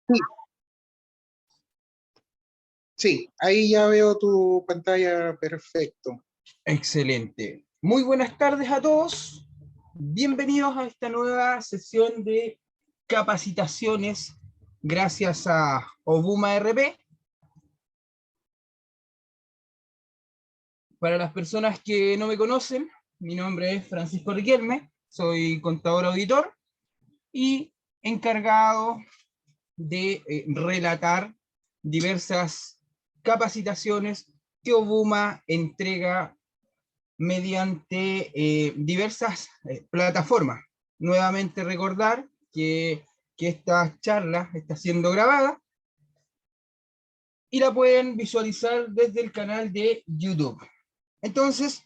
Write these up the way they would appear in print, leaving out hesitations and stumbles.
Sí, sí, ahí ya veo tu pantalla perfecto. Excelente. Muy buenas tardes a todos. Bienvenidos a esta nueva sesión de capacitaciones gracias a Obuma RP. Para las personas que no me conocen, mi nombre es Francisco Riquelme, soy contador auditor y encargado de relatar diversas capacitaciones que Obuma entrega mediante diversas plataformas. Nuevamente recordar que esta charla está siendo grabada y la pueden visualizar desde el canal de YouTube. Entonces,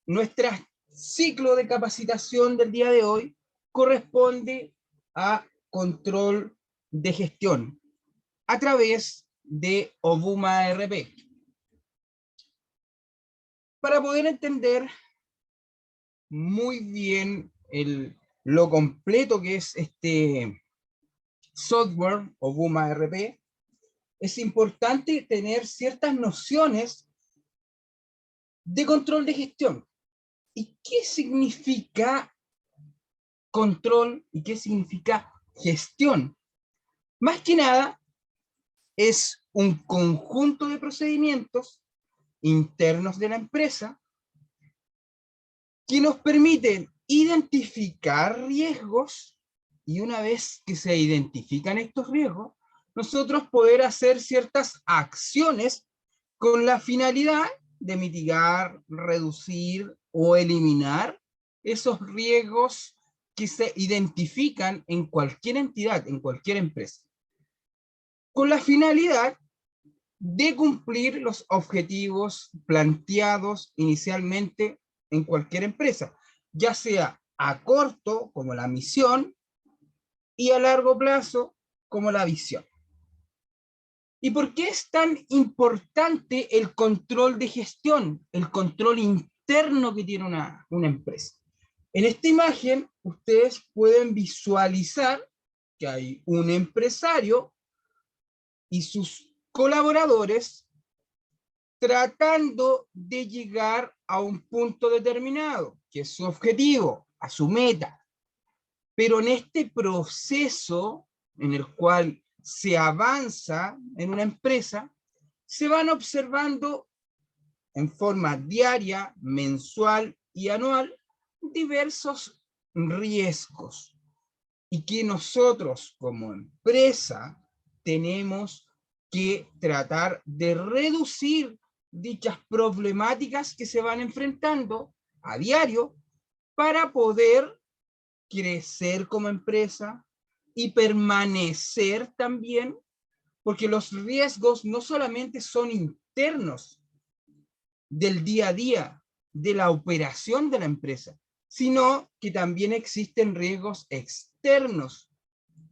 nuestro ciclo de capacitación del día de hoy corresponde a control de gestión a través de Obuma RP. Para poder entender muy bien lo completo que es este software Obuma RP, es importante tener ciertas nociones de control de gestión. ¿Y qué significa control y qué significa gestión? Más que nada, es un conjunto de procedimientos internos de la empresa que nos permiten identificar riesgos y una vez que se identifican estos riesgos, nosotros poder hacer ciertas acciones con la finalidad de mitigar, reducir o eliminar esos riesgos que se identifican en cualquier entidad, en cualquier empresa, con la finalidad de cumplir los objetivos planteados inicialmente en cualquier empresa, ya sea a corto, como la misión, y a largo plazo, como la visión. ¿Y por qué es tan importante el control de gestión, el control interno que tiene una empresa? En esta imagen, ustedes pueden visualizar que hay un empresario y sus colaboradores tratando de llegar a un punto determinado, que es su objetivo, a su meta. Pero en este proceso en el cual se avanza en una empresa, se van observando en forma diaria, mensual y anual diversos riesgos y que nosotros como empresa tenemos que tratar de reducir dichas problemáticas que se van enfrentando a diario para poder crecer como empresa y permanecer también, porque los riesgos no solamente son internos del día a día, de la operación de la empresa, sino que también existen riesgos externos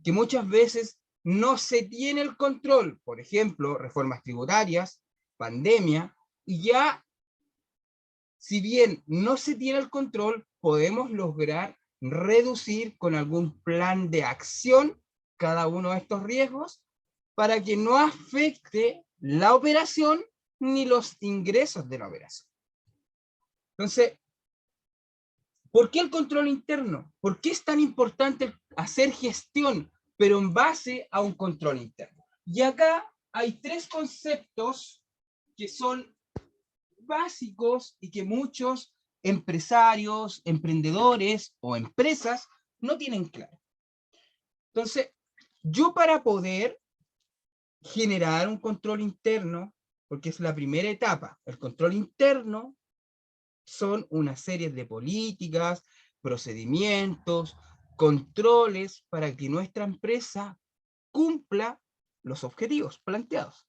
que muchas veces no se tiene el control, por ejemplo, reformas tributarias, pandemia, y ya, si bien no se tiene el control, podemos lograr reducir con algún plan de acción cada uno de estos riesgos para que no afecte la operación ni los ingresos de la operación. Entonces, ¿por qué el control interno? ¿Por qué es tan importante hacer gestión, pero en base a un control interno? Y acá hay tres conceptos que son básicos y que muchos empresarios, emprendedores o empresas no tienen claro. Entonces, yo para poder generar un control interno, porque es la primera etapa, el control interno son una serie de políticas, procedimientos, controles para que nuestra empresa cumpla los objetivos planteados.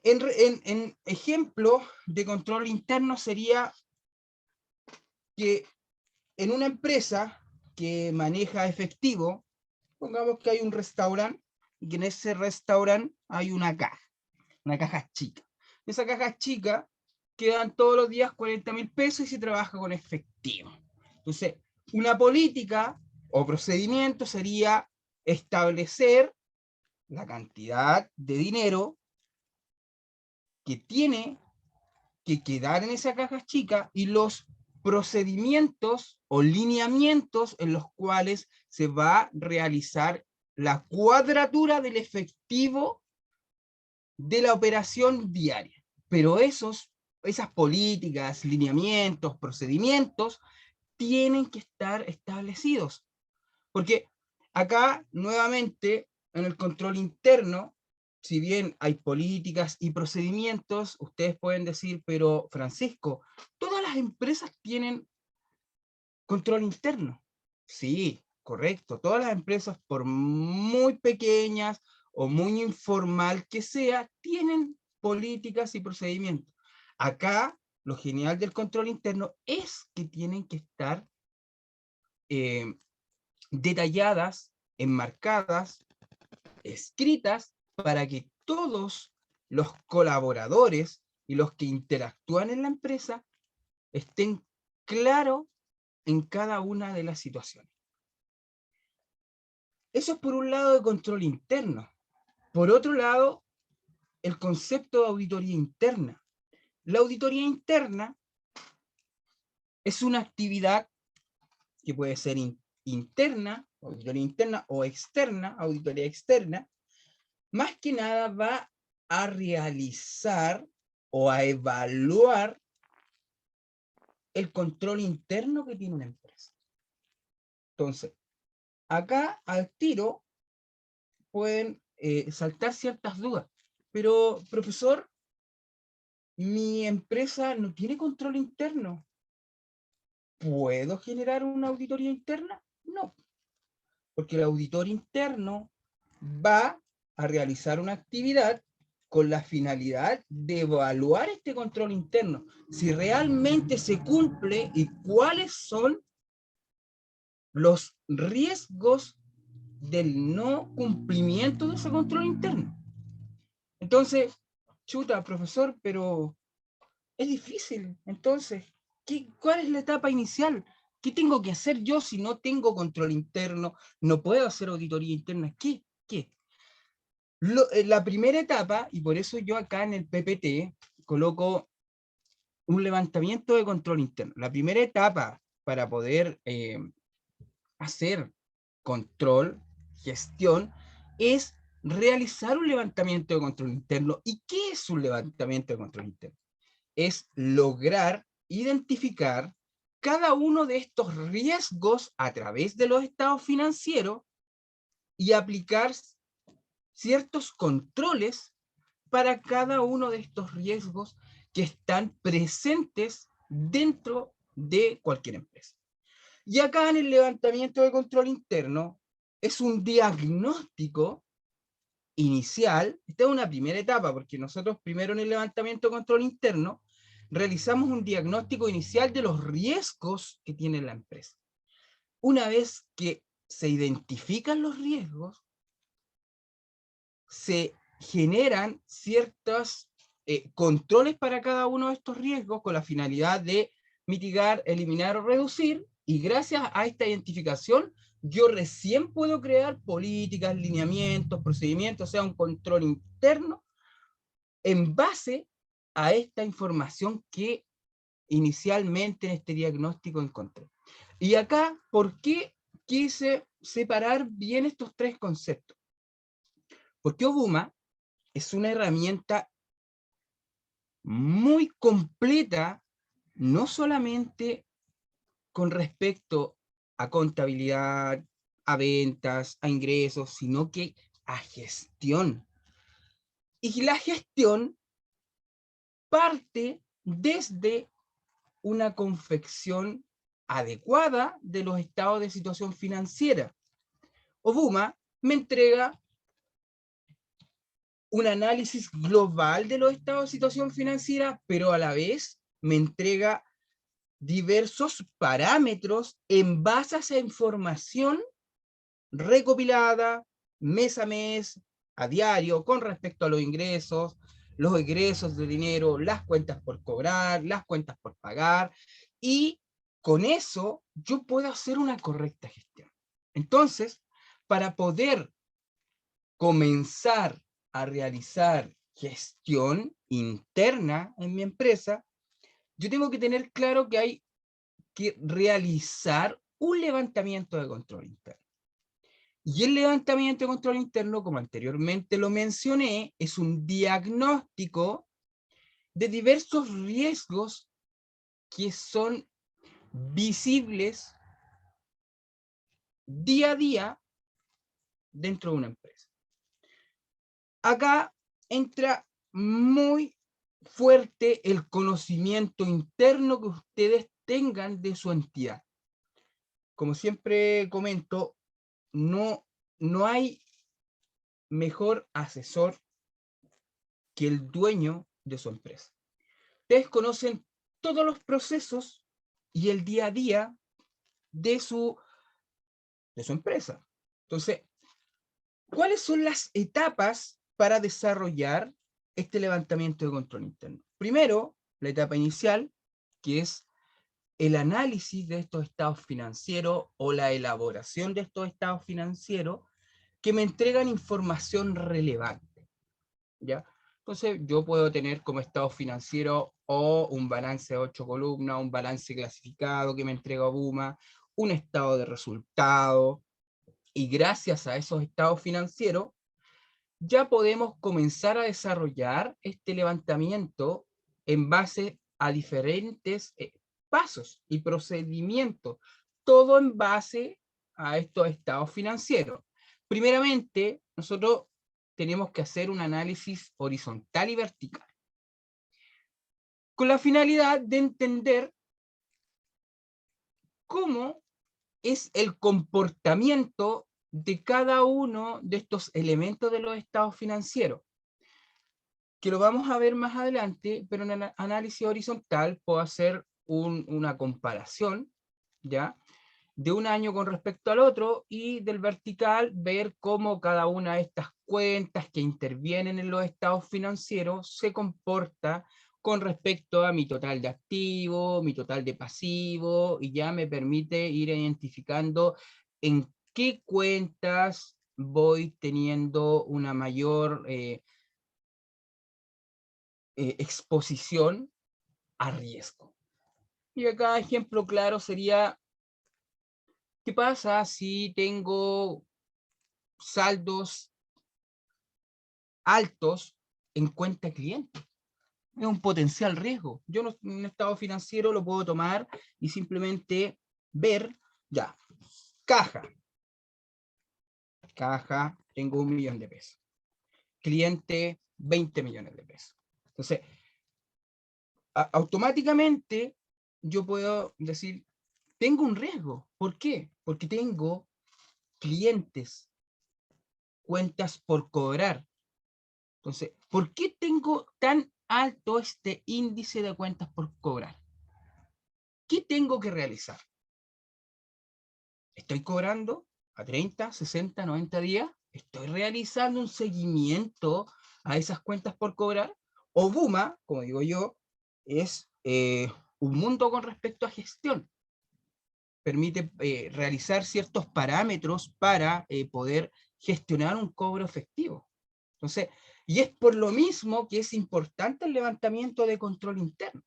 En ejemplo de control interno sería que en una empresa que maneja efectivo, pongamos que hay un restaurante y que en ese restaurante hay una caja chica. Esa caja chica quedan todos los días 40.000 pesos y se trabaja con efectivo. Entonces, una política o procedimiento sería establecer la cantidad de dinero que tiene que quedar en esa caja chica y los procedimientos o lineamientos en los cuales se va a realizar la cuadratura del efectivo de la operación diaria. Pero esas políticas, lineamientos, procedimientos, tienen que estar establecidos. Porque acá, nuevamente, en el control interno, si bien hay políticas y procedimientos, ustedes pueden decir, pero Francisco, todas las empresas tienen control interno. Sí, correcto. Todas las empresas, por muy pequeñas o muy informal que sea, tienen políticas y procedimientos. Acá, lo genial del control interno es que tienen que estar detalladas, enmarcadas, escritas, para que todos los colaboradores y los que interactúan en la empresa estén claros en cada una de las situaciones. Eso es por un lado de control interno. Por otro lado, el concepto de auditoría interna. La auditoría interna es una actividad que puede ser interna, auditoría interna, o externa, auditoría externa. Más que nada va a realizar o a evaluar el control interno que tiene una empresa. Entonces, acá al tiro pueden saltar ciertas dudas. Pero, profesor, mi empresa no tiene control interno. ¿Puedo generar una auditoría interna? No, porque el auditor interno va a realizar una actividad con la finalidad de evaluar este control interno, si realmente se cumple y cuáles son los riesgos del no cumplimiento de ese control interno. Entonces, chuta, profesor, pero es difícil. Entonces, ¿cuál es la etapa inicial? ¿Qué tengo que hacer yo si no tengo control interno? ¿No puedo hacer auditoría interna? ¿Qué? La primera etapa, y por eso yo acá en el PPT coloco un levantamiento de control interno. La primera etapa para poder hacer control, gestión, es realizar un levantamiento de control interno. ¿Y qué es un levantamiento de control interno? Es lograr identificar cada uno de estos riesgos a través de los estados financieros y aplicar ciertos controles para cada uno de estos riesgos que están presentes dentro de cualquier empresa. Y acá en el levantamiento de control interno es un diagnóstico inicial. Esta es una primera etapa, porque nosotros primero en el levantamiento de control interno realizamos un diagnóstico inicial de los riesgos que tiene la empresa. Una vez que se identifican los riesgos, se generan ciertos controles para cada uno de estos riesgos con la finalidad de mitigar, eliminar o reducir, y gracias a esta identificación yo recién puedo crear políticas, lineamientos, procedimientos, o sea, un control interno en base a esta información que inicialmente en este diagnóstico encontré. Y acá, ¿por qué quise separar bien estos tres conceptos? Porque Obuma es una herramienta muy completa, no solamente con respecto a contabilidad, a ventas, a ingresos, sino que a gestión. Y la gestión parte desde una confección adecuada de los estados de situación financiera. Obuma me entrega un análisis global de los estados de situación financiera, pero a la vez me entrega diversos parámetros en base a esa información recopilada mes a mes, a diario, con respecto a los egresos de dinero, las cuentas por cobrar, las cuentas por pagar, y con eso yo puedo hacer una correcta gestión. Entonces, para poder comenzar a realizar gestión interna en mi empresa, yo tengo que tener claro que hay que realizar un levantamiento de control interno. Y el levantamiento de control interno, como anteriormente lo mencioné, es un diagnóstico de diversos riesgos que son visibles día a día dentro de una empresa. Acá entra muy fuerte el conocimiento interno que ustedes tengan de su entidad. Como siempre comento, no hay mejor asesor que el dueño de su empresa. Ustedes conocen todos los procesos y el día a día de su empresa. Entonces, ¿cuáles son las etapas para desarrollar este levantamiento de control interno? Primero, la etapa inicial, que es el análisis de estos estados financieros o la elaboración de estos estados financieros que me entregan información relevante, ¿ya? Entonces, yo puedo tener como estado financiero o un balance de 8 columnas, un balance clasificado que me entrega Buma, un estado de resultado, y gracias a esos estados financieros, ya podemos comenzar a desarrollar este levantamiento en base a diferentes pasos y procedimientos, todo en base a estos estados financieros. Primeramente, nosotros tenemos que hacer un análisis horizontal y vertical, con la finalidad de entender cómo es el comportamiento de cada uno de estos elementos de los estados financieros, que lo vamos a ver más adelante, pero en el análisis horizontal puedo hacer una comparación, ¿ya?, de un año con respecto al otro, y del vertical ver cómo cada una de estas cuentas que intervienen en los estados financieros se comporta con respecto a mi total de activos, mi total de pasivos, y ya me permite ir identificando en qué cuentas voy teniendo una mayor exposición a riesgo. Y acá ejemplo claro sería, ¿qué pasa si tengo saldos altos en cuenta cliente? Es un potencial riesgo. Yo en un estado financiero lo puedo tomar y simplemente ver, ya, caja, tengo 1 millón de pesos. Cliente, 20 millones de pesos. Entonces, automáticamente yo puedo decir, tengo un riesgo. ¿Por qué? Porque tengo clientes, cuentas por cobrar. Entonces, ¿por qué tengo tan alto este índice de cuentas por cobrar? ¿Qué tengo que realizar? ¿Estoy cobrando a 30, 60, 90 días? ¿Estoy realizando un seguimiento a esas cuentas por cobrar? O Buma, como digo yo, es un mundo con respecto a gestión. Permite realizar ciertos parámetros para poder gestionar un cobro efectivo. Entonces, y es por lo mismo que es importante el levantamiento de control interno.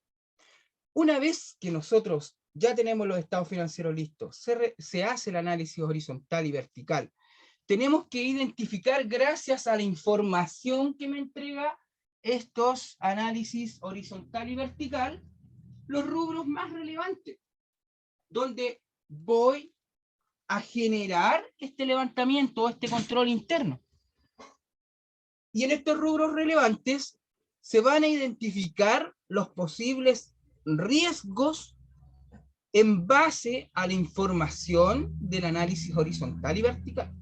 Una vez que nosotros ya tenemos los estados financieros listos, se hace el análisis horizontal y vertical. Tenemos que identificar, gracias a la información que me entrega estos análisis horizontal y vertical, los rubros más relevantes, donde voy a generar este levantamiento, este control interno. Y en estos rubros relevantes se van a identificar los posibles riesgos en base a la información del análisis horizontal y vertical.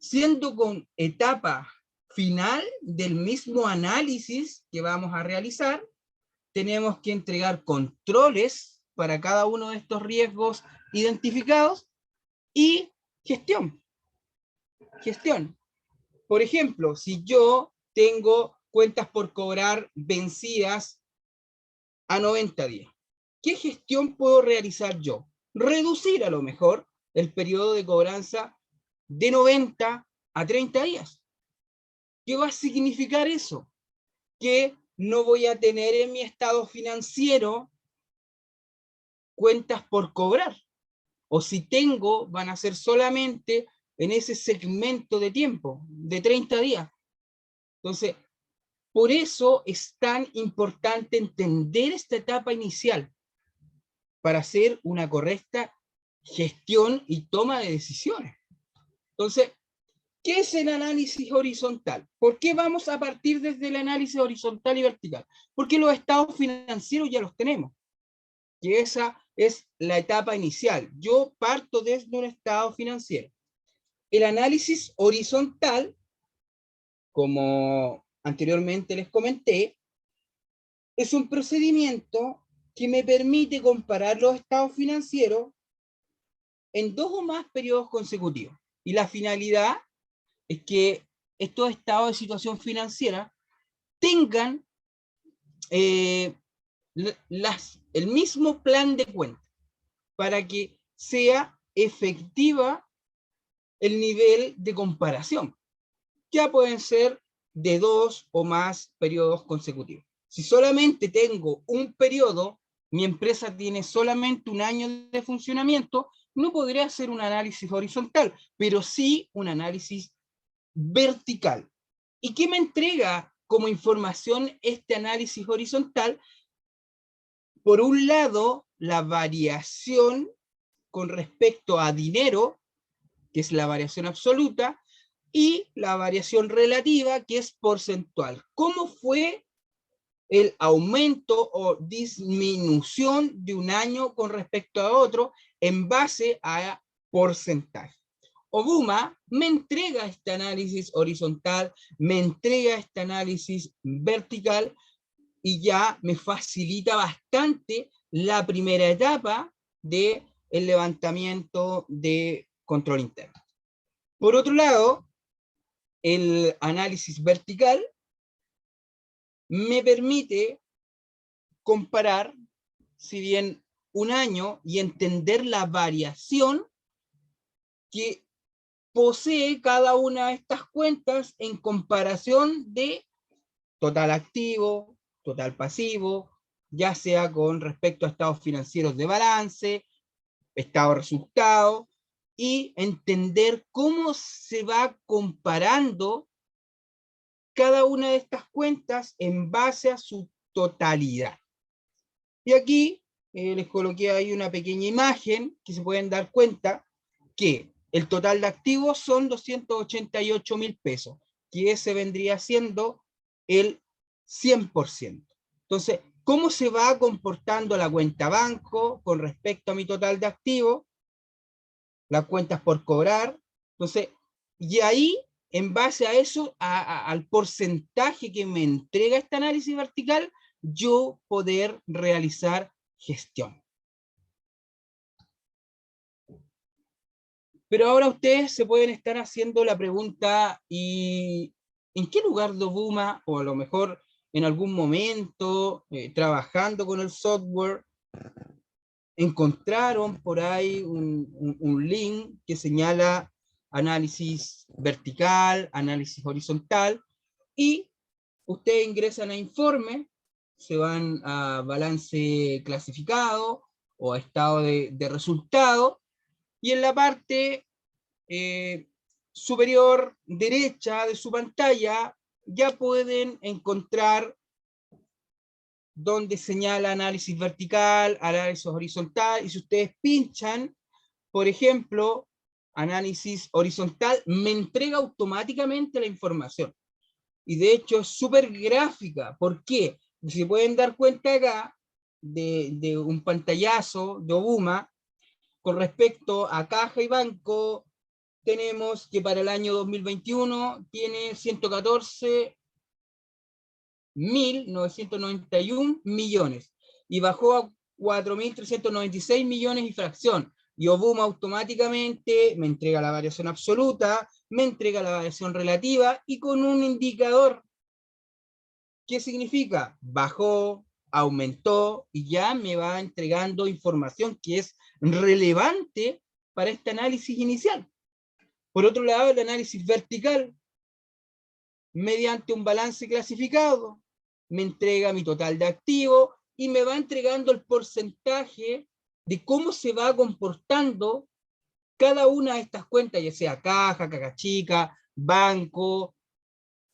Siendo con etapa final del mismo análisis que vamos a realizar, tenemos que entregar controles para cada uno de estos riesgos identificados y gestión. Gestión. Por ejemplo, si yo tengo cuentas por cobrar vencidas a 90 días, ¿qué gestión puedo realizar yo? Reducir a lo mejor el periodo de cobranza de 90 a 30 días. ¿Qué va a significar eso? Que no voy a tener en mi estado financiero cuentas por cobrar. O si tengo, van a ser solamente en ese segmento de tiempo, de 30 días. Entonces, por eso es tan importante entender esta etapa inicial para hacer una correcta gestión y toma de decisiones. Entonces, ¿qué es el análisis horizontal? ¿Por qué vamos a partir desde el análisis horizontal y vertical? Porque los estados financieros ya los tenemos, que esa es la etapa inicial. Yo parto desde un estado financiero. El análisis horizontal, como anteriormente les comenté, es un procedimiento que me permite comparar los estados financieros en 2 o más periodos consecutivos. Y la finalidad es que estos estados de situación financiera tengan el mismo plan de cuenta para que sea efectiva el nivel de comparación. Ya pueden ser de 2 o más periodos consecutivos. Si solamente tengo un periodo, mi empresa tiene solamente un año de funcionamiento, no podré hacer un análisis horizontal, pero sí un análisis vertical. ¿Y qué me entrega como información este análisis horizontal? Por un lado, la variación con respecto a dinero, que es la variación absoluta, y la variación relativa, que es porcentual. ¿Cómo fue el aumento o disminución de un año con respecto a otro en base a porcentaje? Obuma me entrega este análisis horizontal, me entrega este análisis vertical y ya me facilita bastante la primera etapa del levantamiento de control interno. Por otro lado, el análisis vertical me permite comparar, si bien un año, y entender la variación que posee cada una de estas cuentas en comparación de total activo, total pasivo, ya sea con respecto a estados financieros de balance, estado de resultado, y entender cómo se va comparando cada una de estas cuentas en base a su totalidad. Y aquí les coloqué ahí una pequeña imagen que se pueden dar cuenta que el total de activos son 288.000 pesos, que ese vendría siendo el 100%. Entonces, ¿cómo se va comportando la cuenta banco con respecto a mi total de activos? Las cuentas por cobrar. Entonces, y ahí, en base a eso, al porcentaje que me entrega este análisis vertical, yo poder realizar gestión. Pero ahora ustedes se pueden estar haciendo la pregunta, ¿y en qué lugar de Obuma, o a lo mejor en algún momento, trabajando con el software, encontraron por ahí un link que señala análisis vertical, análisis horizontal, y ustedes ingresan a informe, se van a balance clasificado o a estado de resultado, y en la parte superior derecha de su pantalla ya pueden encontrar donde señala análisis vertical, análisis horizontal, y si ustedes pinchan, por ejemplo, análisis horizontal, me entrega automáticamente la información. Y de hecho es súper gráfica. ¿Por qué? Si se pueden dar cuenta acá de un pantallazo de Obuma con respecto a caja y banco, tenemos que para el año 2021 tiene 114.991 millones y bajó a 4.396 millones y fracción. Y Obuma automáticamente me entrega la variación absoluta, me entrega la variación relativa y con un indicador. ¿Qué significa? Bajó, aumentó y ya me va entregando información que es relevante para este análisis inicial. Por otro lado, el análisis vertical, mediante un balance clasificado, me entrega mi total de activos y me va entregando el porcentaje de cómo se va comportando cada una de estas cuentas, ya sea caja, caja chica, banco,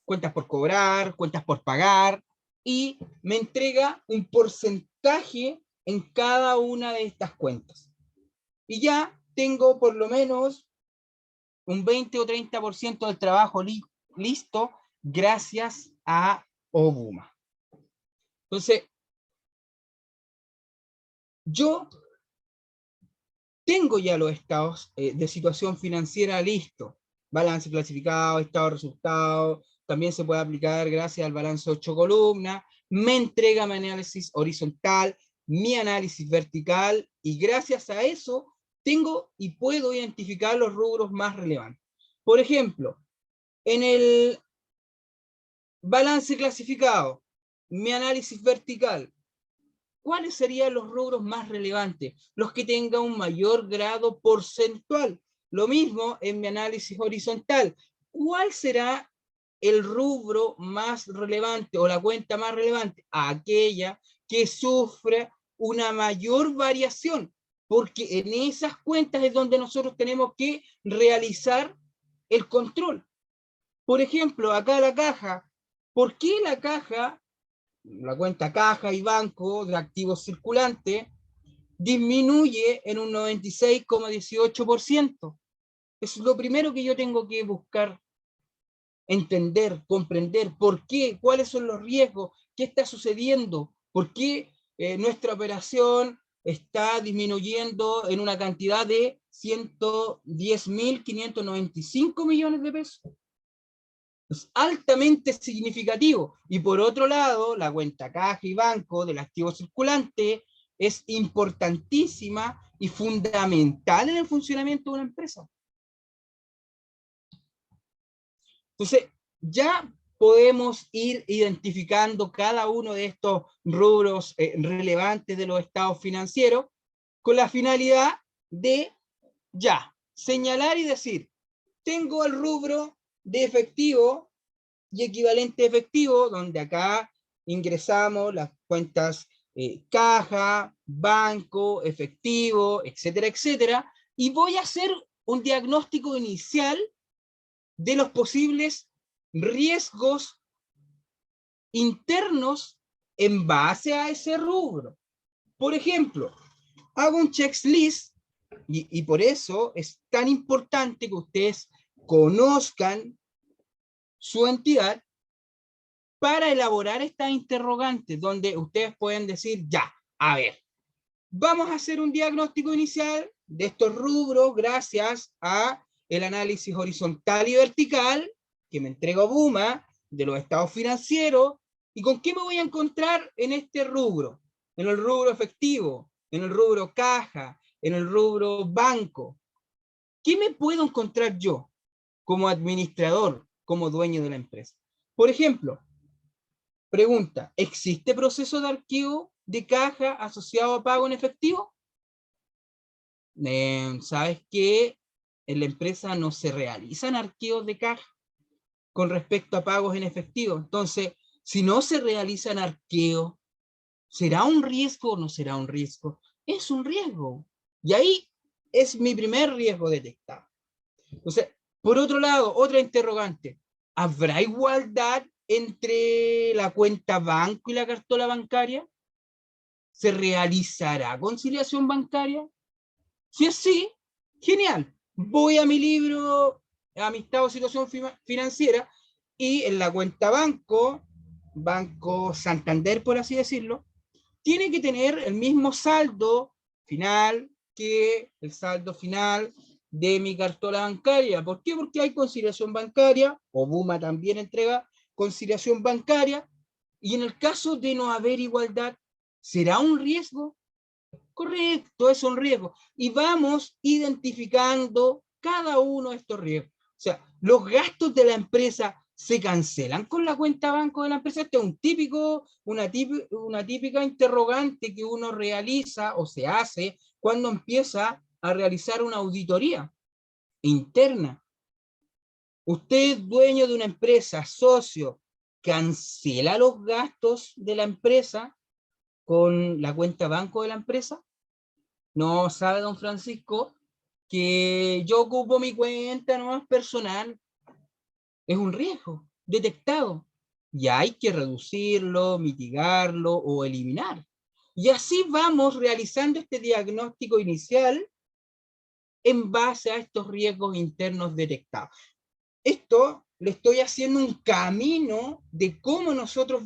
cuentas por cobrar, cuentas por pagar, y me entrega un porcentaje en cada una de estas cuentas. Y ya tengo por lo menos un 20 o 30% del trabajo listo gracias a Obuma. Entonces, yo tengo ya los estados de situación financiera listos. Balance clasificado, estado de resultados, también se puede aplicar gracias al balance 8 columnas, me entrega mi análisis horizontal, mi análisis vertical, y gracias a eso tengo y puedo identificar los rubros más relevantes. Por ejemplo, en el balance clasificado, mi análisis vertical, ¿cuáles serían los rubros más relevantes? Los que tengan un mayor grado porcentual. Lo mismo en mi análisis horizontal. ¿Cuál será el rubro más relevante o la cuenta más relevante? Aquella que sufre una mayor variación, porque en esas cuentas es donde nosotros tenemos que realizar el control. Por ejemplo, acá la caja. ¿Por qué la caja, la cuenta caja y banco de activos circulantes, disminuye en un 96,18%? Eso es lo primero que yo tengo que buscar, entender, comprender. ¿Por qué? ¿Cuáles son los riesgos? ¿Qué está sucediendo? ¿Por qué nuestra operación está disminuyendo en una cantidad de 110.595 millones de pesos? Es altamente significativo. Y por otro lado, la cuenta caja y banco del activo circulante es importantísima y fundamental en el funcionamiento de una empresa. Entonces, ya podemos ir identificando cada uno de estos rubros relevantes de los estados financieros con la finalidad de ya señalar y decir, tengo el rubro de efectivo y equivalente efectivo, donde acá ingresamos las cuentas caja, banco, efectivo, etcétera, etcétera, y voy a hacer un diagnóstico inicial de los posibles riesgos internos en base a ese rubro. Por ejemplo, hago un checklist y por eso es tan importante que ustedes conozcan su entidad para elaborar estas interrogantes, donde ustedes pueden decir, ya, a ver, vamos a hacer un diagnóstico inicial de estos rubros gracias a el análisis horizontal y vertical que me entrega Obuma de los estados financieros. ¿Y con qué me voy a encontrar en este rubro? En el rubro efectivo, en el rubro caja, en el rubro banco. ¿Qué me puedo encontrar yo como administrador, como dueño de la empresa? Por ejemplo, pregunta, ¿existe proceso de archivo de caja asociado a pago en efectivo? ¿Sabes qué? En la empresa no se realizan archivos de caja con respecto a pagos en efectivo. Entonces, si no se realizan archivos, ¿será un riesgo o no será un riesgo? Es un riesgo. Y ahí es mi primer riesgo detectado. Entonces, por otro lado, otra interrogante. ¿Habrá igualdad entre la cuenta banco y la cartola bancaria? ¿Se realizará conciliación bancaria? Si es sí, genial. Voy a mi libro, a mi estado de situación financiera, y en la cuenta banco, Banco Santander, por así decirlo, tiene que tener el mismo saldo final que el saldo final de mi cartola bancaria. ¿Por qué? Porque hay conciliación bancaria, Obuma también entrega conciliación bancaria, y en el caso de no haber igualdad, ¿será un riesgo? Correcto, es un riesgo. Y vamos identificando cada uno de estos riesgos. O sea, los gastos de la empresa se cancelan con la cuenta banco de la empresa. Este es una típica interrogante que uno realiza o se hace cuando empieza a realizar una auditoría interna. Usted, dueño de una empresa, socio, cancela los gastos de la empresa con la cuenta banco de la empresa. No sabe, don Francisco, que yo ocupo mi cuenta nomás personal. Es un riesgo detectado. Y hay que reducirlo, mitigarlo o eliminar. Y así vamos realizando este diagnóstico inicial en base a estos riesgos internos detectados. Esto le estoy haciendo un camino de cómo nosotros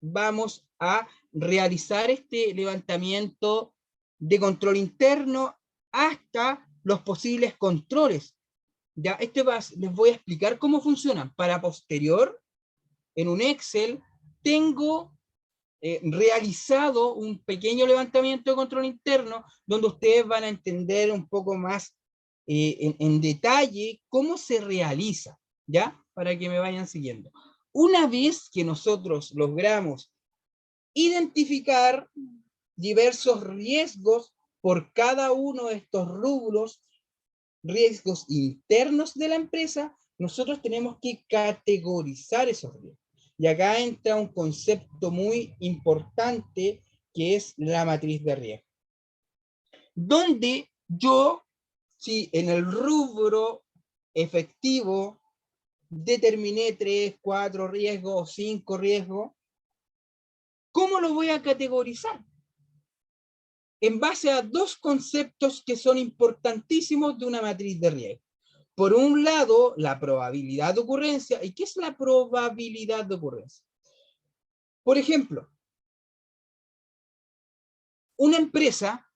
vamos a realizar este levantamiento de control interno hasta los posibles controles. Ya, les voy a explicar cómo funcionan. Para posterior, en un Excel, tengo realizado un pequeño levantamiento de control interno donde ustedes van a entender un poco más en detalle cómo se realiza, ¿ya? Para que me vayan siguiendo. Una vez que nosotros logramos identificar diversos riesgos por cada uno de estos rubros, riesgos internos de la empresa, nosotros tenemos que categorizar esos riesgos. Y acá entra un concepto muy importante que es la matriz de riesgo. Donde yo, si en el rubro efectivo determiné 3, 4 riesgos o 5 riesgos, ¿cómo lo voy a categorizar? En base a dos conceptos que son importantísimos de una matriz de riesgo. Por un lado, la probabilidad de ocurrencia. ¿Y qué es la probabilidad de ocurrencia? Por ejemplo, una empresa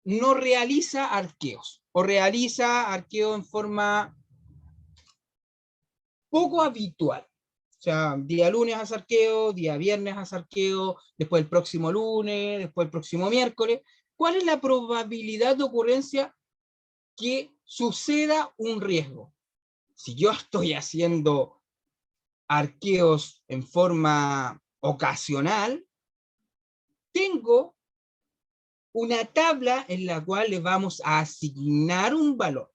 no realiza arqueos o realiza arqueo en forma poco habitual. O sea, día lunes hace arqueo, día viernes hace arqueo, después el próximo lunes, después el próximo miércoles. ¿Cuál es la probabilidad de ocurrencia que suceda un riesgo? Si yo estoy haciendo arqueos en forma ocasional, tengo una tabla en la cual le vamos a asignar un valor.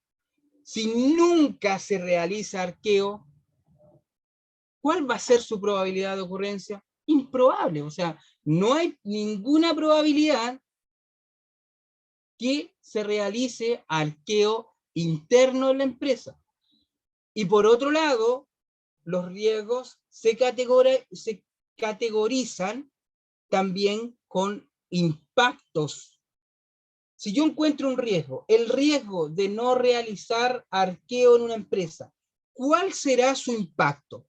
Si nunca se realiza arqueo, ¿cuál va a ser su probabilidad de ocurrencia? Improbable, o sea, no hay ninguna probabilidad que se realice arqueo interno en la empresa. Y por otro lado, los riesgos se categorizan también con impactos. Si yo encuentro un riesgo, el riesgo de no realizar arqueo en una empresa, ¿cuál será su impacto?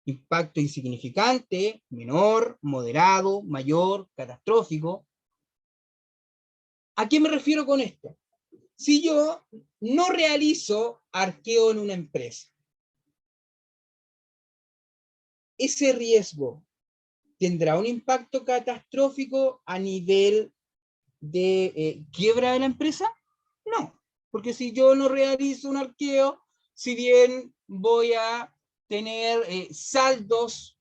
Impacto insignificante, menor, moderado, mayor, catastrófico. ¿A qué me refiero con esto? Si yo no realizo arqueo en una empresa, ese riesgo tendrá un impacto catastrófico a nivel de quiebra de la empresa? No, porque si yo no realizo un arqueo, si bien voy a tener saldos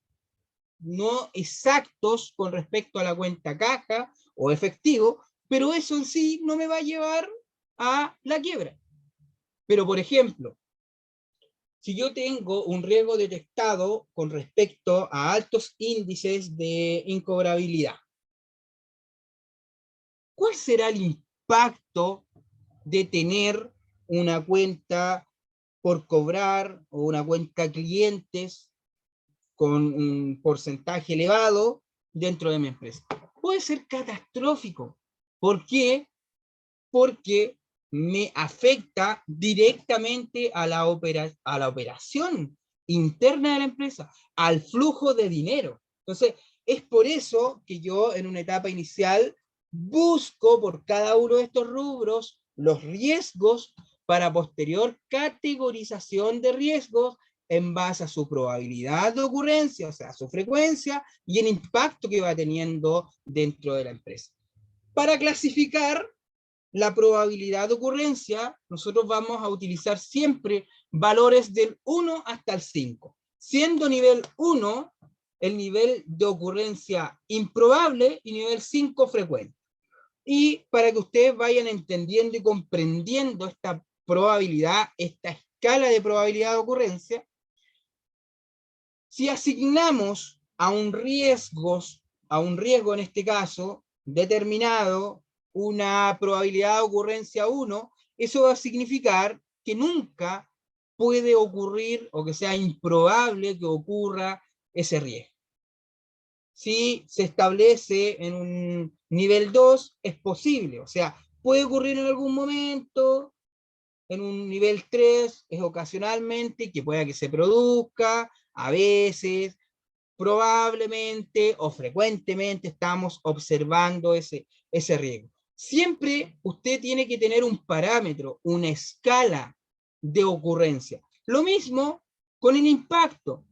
no exactos con respecto a la cuenta caja o efectivo, pero eso en sí no me va a llevar a la quiebra. Pero, por ejemplo, si yo tengo un riesgo detectado con respecto a altos índices de incobrabilidad, ¿cuál será el impacto de tener una cuenta por cobrar o una cuenta clientes con un porcentaje elevado dentro de mi empresa? Puede ser catastrófico. ¿Por qué? Porque me afecta directamente a la operación interna de la empresa, al flujo de dinero. Entonces, es por eso que yo en una etapa inicial busco por cada uno de estos rubros los riesgos para posterior categorización de riesgos en base a su probabilidad de ocurrencia, o sea, su frecuencia y el impacto que va teniendo dentro de la empresa. Para clasificar la probabilidad de ocurrencia, nosotros vamos a utilizar siempre valores del 1 hasta el 5, siendo nivel 1 el nivel de ocurrencia improbable y nivel 5 frecuente. Y para que ustedes vayan entendiendo y comprendiendo esta probabilidad, esta escala de probabilidad de ocurrencia, si asignamos a un riesgo en este caso, determinado, una probabilidad de ocurrencia 1, eso va a significar que nunca puede ocurrir o que sea improbable que ocurra ese riesgo. Si se establece en un nivel 2, es posible, o sea, puede ocurrir en algún momento. En un nivel 3 es ocasionalmente, que pueda que se produzca, a veces, probablemente o frecuentemente estamos observando ese riesgo. Siempre usted tiene que tener un parámetro, una escala de ocurrencia. Lo mismo con el impacto,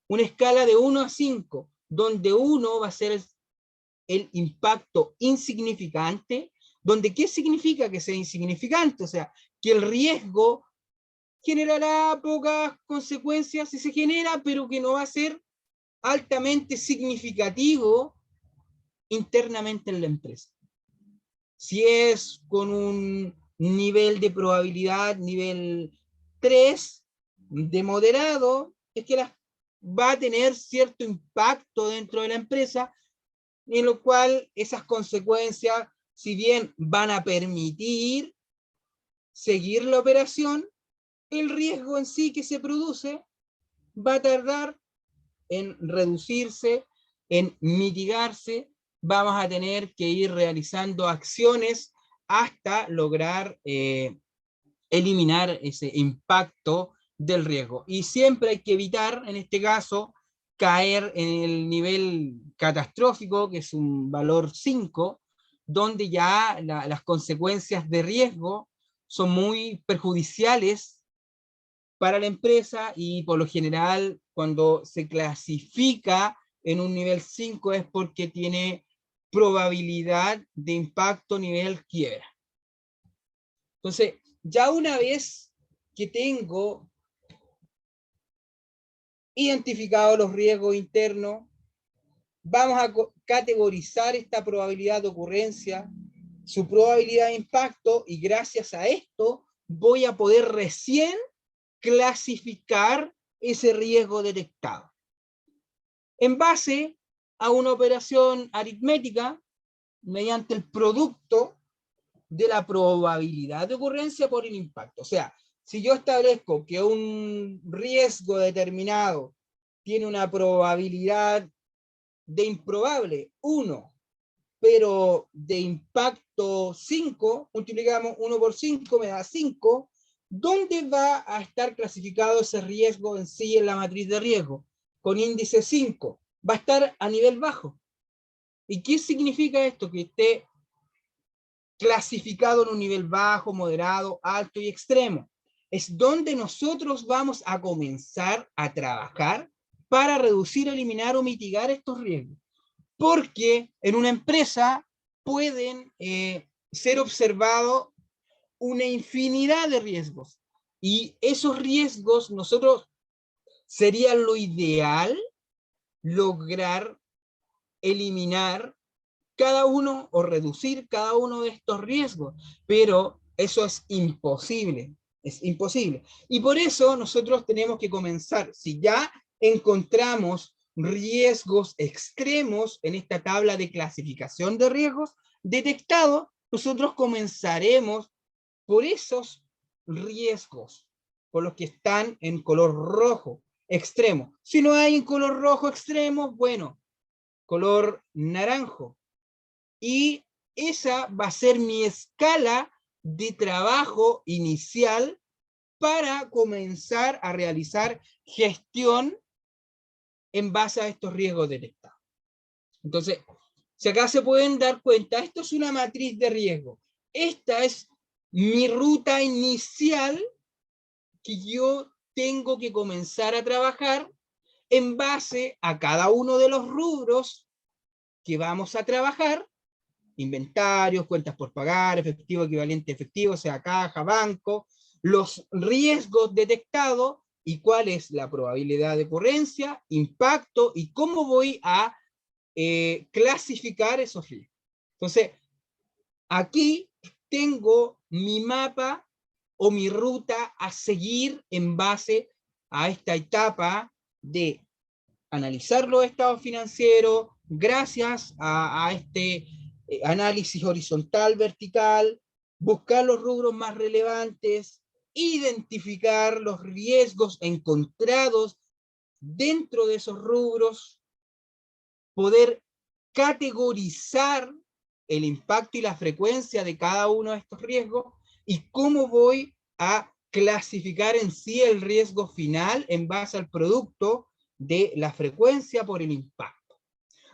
una escala de 1 a 5, donde 1 va a ser el impacto insignificante, donde ¿qué significa que sea insignificante? O sea, que el riesgo generará pocas consecuencias si se genera, pero que no va a ser altamente significativo internamente en la empresa. Si es con un nivel de probabilidad, nivel 3, de moderado, es que va a tener cierto impacto dentro de la empresa, en lo cual esas consecuencias, si bien van a permitir seguir la operación, el riesgo en sí que se produce va a tardar en reducirse, en mitigarse. Vamos a tener que ir realizando acciones hasta lograr eliminar ese impacto del riesgo. Y siempre hay que evitar, en este caso, caer en el nivel catastrófico, que es un valor 5, donde ya las consecuencias de riesgo son muy perjudiciales para la empresa, y por lo general cuando se clasifica en un nivel 5 es porque tiene probabilidad de impacto nivel quiebra. Entonces, ya una vez que tengo identificado los riesgos internos, vamos a categorizar esta probabilidad de ocurrencia, su probabilidad de impacto, y gracias a esto voy a poder recién clasificar ese riesgo detectado. En base a una operación aritmética, mediante el producto de la probabilidad de ocurrencia por el impacto. O sea, si yo establezco que un riesgo determinado tiene una probabilidad de improbable 1, pero de impacto 5, multiplicamos 1 por 5, me da 5, ¿dónde va a estar clasificado ese riesgo en sí en la matriz de riesgo? Con índice 5. Va a estar a nivel bajo. ¿Y qué significa esto? Que esté clasificado en un nivel bajo, moderado, alto y extremo. Es donde nosotros vamos a comenzar a trabajar para reducir, eliminar o mitigar estos riesgos. Porque en una empresa pueden ser observados una infinidad de riesgos. Y esos riesgos nosotros sería lo ideal lograr eliminar cada uno o reducir cada uno de estos riesgos, pero eso es imposible, es imposible. Y por eso nosotros tenemos que comenzar, si ya encontramos riesgos extremos en esta tabla de clasificación de riesgos detectados, nosotros comenzaremos por esos riesgos, por los que están en color rojo extremo. Si no hay en color rojo extremo, bueno, color naranjo. Y esa va a ser mi escala de trabajo inicial para comenzar a realizar gestión en base a estos riesgos detectados. Entonces, si acá se pueden dar cuenta, esto es una matriz de riesgo. Esta es mi ruta inicial que yo tengo que comenzar a trabajar en base a cada uno de los rubros que vamos a trabajar: inventarios, cuentas por pagar, efectivo, equivalente efectivo, o sea, caja, banco, los riesgos detectados y cuál es la probabilidad de ocurrencia, impacto y cómo voy a clasificar esos riesgos. Entonces, aquí tengo mi mapa o mi ruta a seguir en base a esta etapa de analizar los estados financieros gracias a este análisis horizontal, vertical, buscar los rubros más relevantes, identificar los riesgos encontrados dentro de esos rubros, poder categorizar el impacto y la frecuencia de cada uno de estos riesgos y cómo voy a clasificar en sí el riesgo final en base al producto de la frecuencia por el impacto.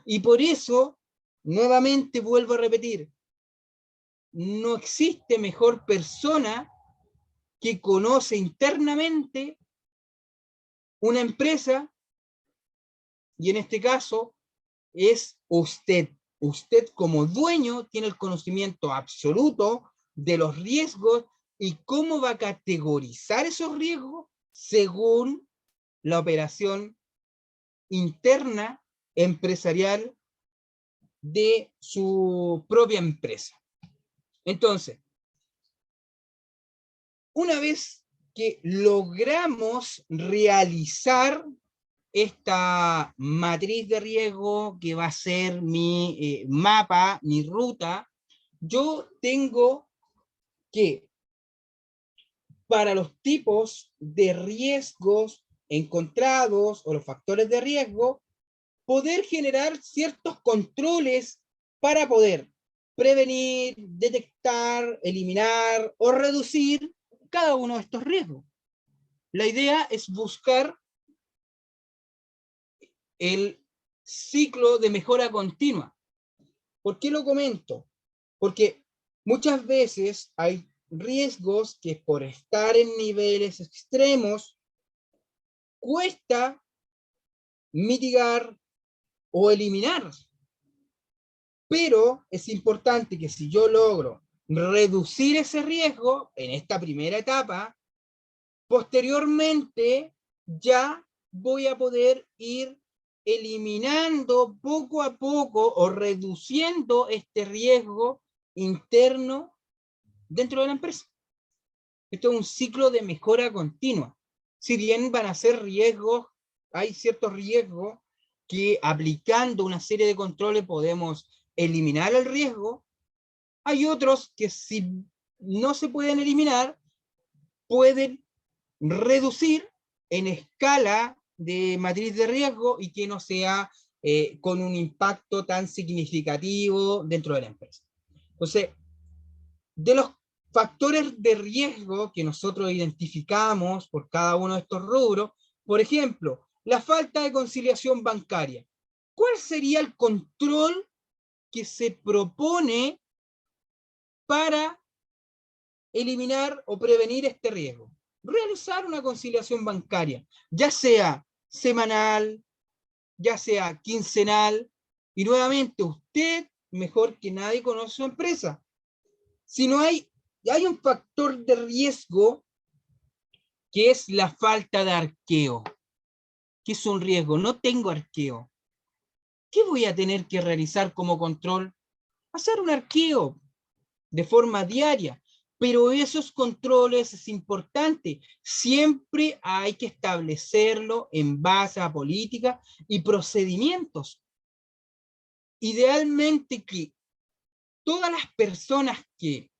Y por eso, nuevamente vuelvo a repetir, no existe mejor persona que conoce internamente una empresa, y en este caso es usted. Usted como dueño tiene el conocimiento absoluto de los riesgos y cómo va a categorizar esos riesgos según la operación interna empresarial de su propia empresa. Entonces, una vez que logramos realizar esta matriz de riesgo que va a ser mi mapa, mi ruta, yo tengo que, para los tipos de riesgos encontrados o los factores de riesgo, poder generar ciertos controles para poder prevenir, detectar, eliminar o reducir cada uno de estos riesgos. La idea es buscar el ciclo de mejora continua. ¿Por qué lo comento? Porque muchas veces hay riesgos que por estar en niveles extremos cuesta mitigar o eliminar. Pero es importante que si yo logro reducir ese riesgo en esta primera etapa, posteriormente ya voy a poder ir eliminando poco a poco o reduciendo este riesgo interno dentro de la empresa. Esto es un ciclo de mejora continua. Si bien van a ser riesgos, hay ciertos riesgos que aplicando una serie de controles podemos eliminar el riesgo, hay otros que si no se pueden eliminar, pueden reducir en escala de matriz de riesgo y que no sea con un impacto tan significativo dentro de la empresa. Entonces, de los factores de riesgo que nosotros identificamos por cada uno de estos rubros, por ejemplo, la falta de conciliación bancaria. ¿Cuál sería el control que se propone para eliminar o prevenir este riesgo? Realizar una conciliación bancaria, ya sea semanal, ya sea quincenal, y nuevamente usted, mejor que nadie, conoce su empresa. Si no hay un factor de riesgo que es la falta de arqueo. ¿Qué es un riesgo? No tengo arqueo. ¿Qué voy a tener que realizar como control? Hacer un arqueo de forma diaria. Pero esos controles es importante. Siempre hay que establecerlo en base a políticas y procedimientos. Idealmente que todas las personas que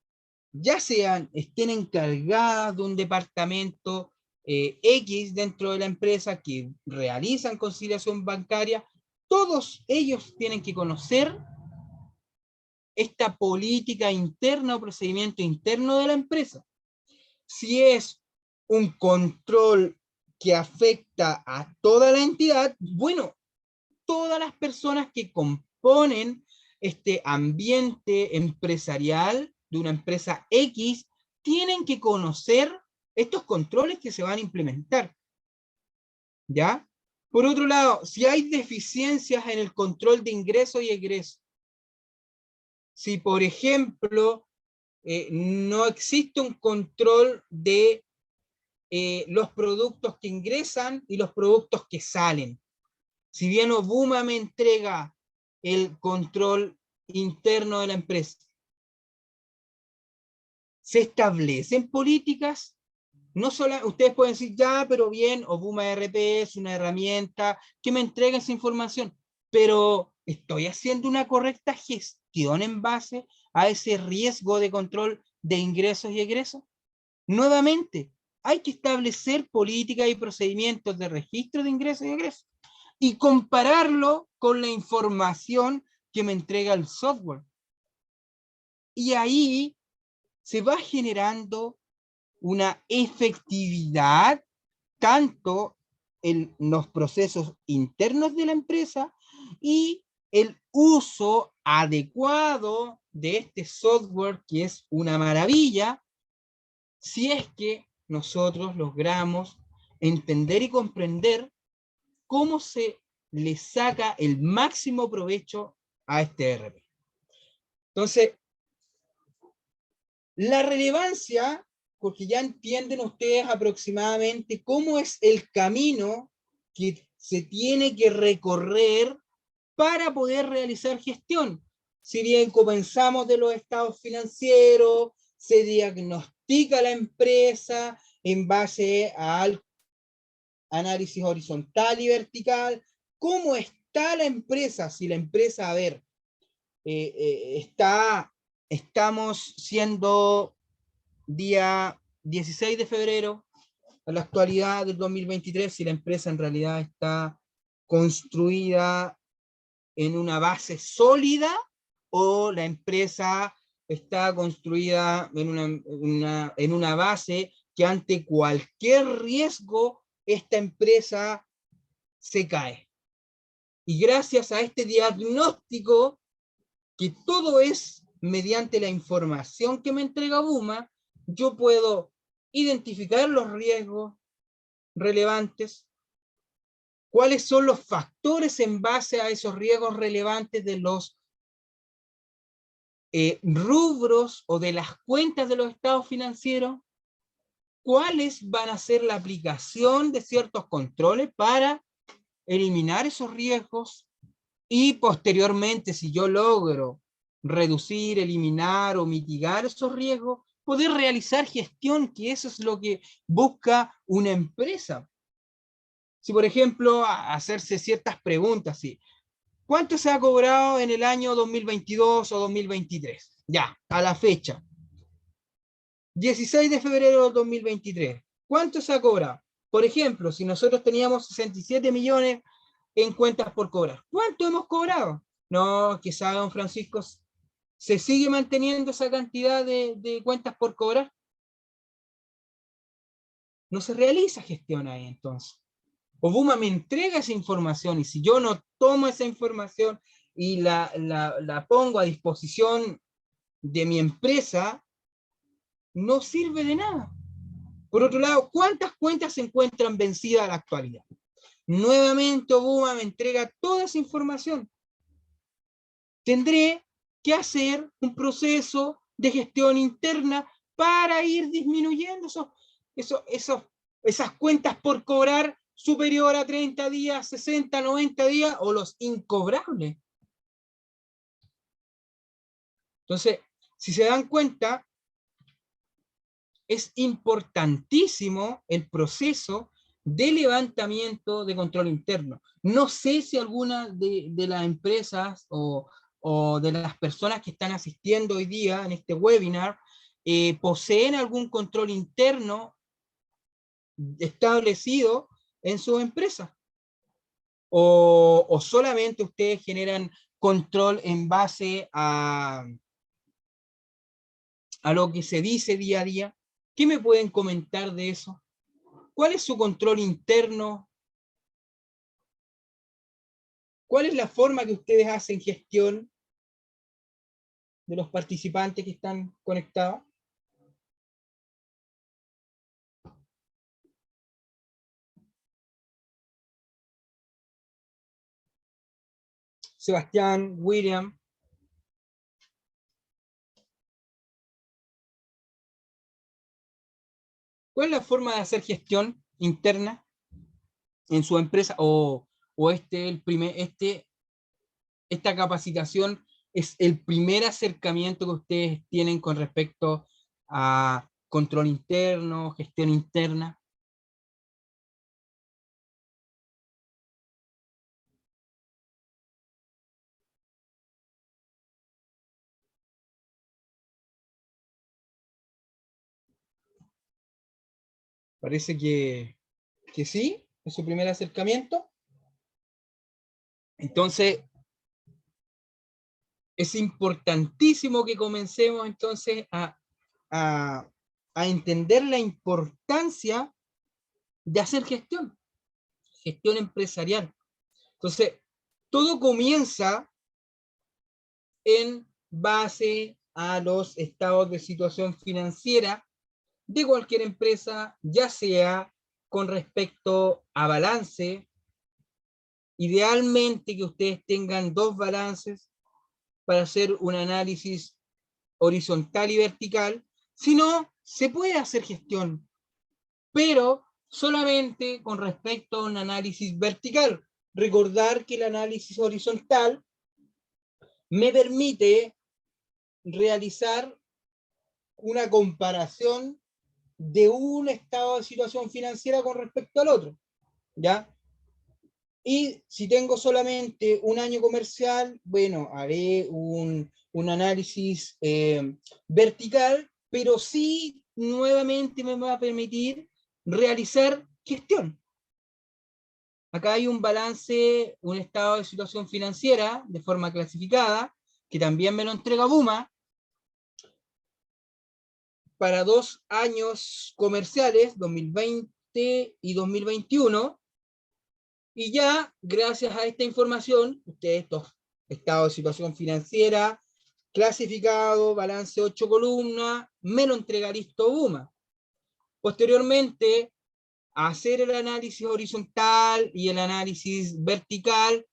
ya estén encargadas de un departamento X dentro de la empresa que realizan conciliación bancaria, todos ellos tienen que conocer esta política interna o procedimiento interno de la empresa. Si es un control que afecta a toda la entidad, bueno, todas las personas que componen este ambiente empresarial de una empresa X tienen que conocer estos controles que se van a implementar. ¿Ya? Por otro lado, si hay deficiencias en el control de ingreso y egreso, si por ejemplo no existe un control de los productos que ingresan y los productos que salen, si bien Obuma me entrega el control interno de la empresa, se establecen políticas. No solo, ustedes pueden decir, ya, pero bien, Obuma RP es una herramienta que me entrega esa información, pero ¿estoy haciendo una correcta gestión en base a ese riesgo de control de ingresos y egresos? Nuevamente, hay que establecer políticas y procedimientos de registro de ingresos y egresos y compararlo con la información que me entrega el software. Y ahí se va generando una efectividad tanto en los procesos internos de la empresa y el uso adecuado de este software, que es una maravilla, si es que nosotros logramos entender y comprender cómo se le saca el máximo provecho a este ERP. Entonces, la relevancia, porque ya entienden ustedes aproximadamente cómo es el camino que se tiene que recorrer para poder realizar gestión. Si bien comenzamos de los estados financieros, se diagnostica la empresa en base al análisis horizontal y vertical, cómo está la empresa, si la empresa, a ver, estamos siendo día 16 de febrero, a la actualidad del 2023, si la empresa en realidad está construida en una base sólida o la empresa está construida en una base que ante cualquier riesgo esta empresa se cae. Y gracias a este diagnóstico, que todo es mediante la información que me entrega Buma, yo puedo identificar los riesgos relevantes, cuáles son los factores en base a esos riesgos relevantes de los rubros o de las cuentas de los estados financieros, cuáles van a ser la aplicación de ciertos controles para eliminar esos riesgos y posteriormente, si yo logro reducir, eliminar o mitigar esos riesgos, poder realizar gestión, que eso es lo que busca una empresa. Si, por ejemplo, hacerse ciertas preguntas, ¿sí? ¿Cuánto se ha cobrado en el año 2022 o 2023? Ya, a la fecha. 16 de febrero del 2023. ¿Cuánto se ha cobrado? Por ejemplo, si nosotros teníamos 67 millones en cuentas por cobrar, ¿cuánto hemos cobrado? No, quizá, don Francisco, ¿se sigue manteniendo esa cantidad de cuentas por cobrar? No se realiza gestión ahí entonces. Obuma me entrega esa información y si yo no tomo esa información y la pongo a disposición de mi empresa, no sirve de nada. Por otro lado, ¿cuántas cuentas se encuentran vencidas a la actualidad? Nuevamente Obuma me entrega toda esa información. Tendré que hacer un proceso de gestión interna para ir disminuyendo esas cuentas por cobrar superior a 30 días, 60, 90 días o los incobrables. Entonces, si se dan cuenta, es importantísimo el proceso de levantamiento de control interno. No sé si alguna de las empresas o de las personas que están asistiendo hoy día en este webinar poseen algún control interno establecido en su empresa. O solamente ustedes generan control en base a lo que se dice día a día. ¿Qué me pueden comentar de eso? ¿Cuál es su control interno? ¿Cuál es la forma que ustedes hacen gestión de los participantes que están conectados? Sebastián, William. ¿Cuál es la forma de hacer gestión interna en su empresa? O esta capacitación es el primer acercamiento que ustedes tienen con respecto a control interno, gestión interna. Parece que sí, es su primer acercamiento. Entonces, es importantísimo que comencemos entonces a entender la importancia de hacer gestión empresarial. Entonces, todo comienza en base a los estados de situación financiera de cualquier empresa, ya sea con respecto a balance. Idealmente que ustedes tengan dos balances para hacer un análisis horizontal y vertical. Si no, se puede hacer gestión, pero solamente con respecto a un análisis vertical. Recordar que el análisis horizontal me permite realizar una comparación de un estado de situación financiera con respecto al otro, ¿ya? Y si tengo solamente un año comercial, bueno, haré un análisis vertical, pero sí nuevamente me va a permitir realizar gestión. Acá hay un balance, un estado de situación financiera de forma clasificada, que también me lo entrega Buma, para 2 años comerciales, 2020 y 2021, y ya gracias a esta información, ustedes, estos estados de situación financiera, clasificado, balance 8 columnas, me lo entrega listo Buma. Posteriormente, hacer el análisis horizontal y el análisis vertical,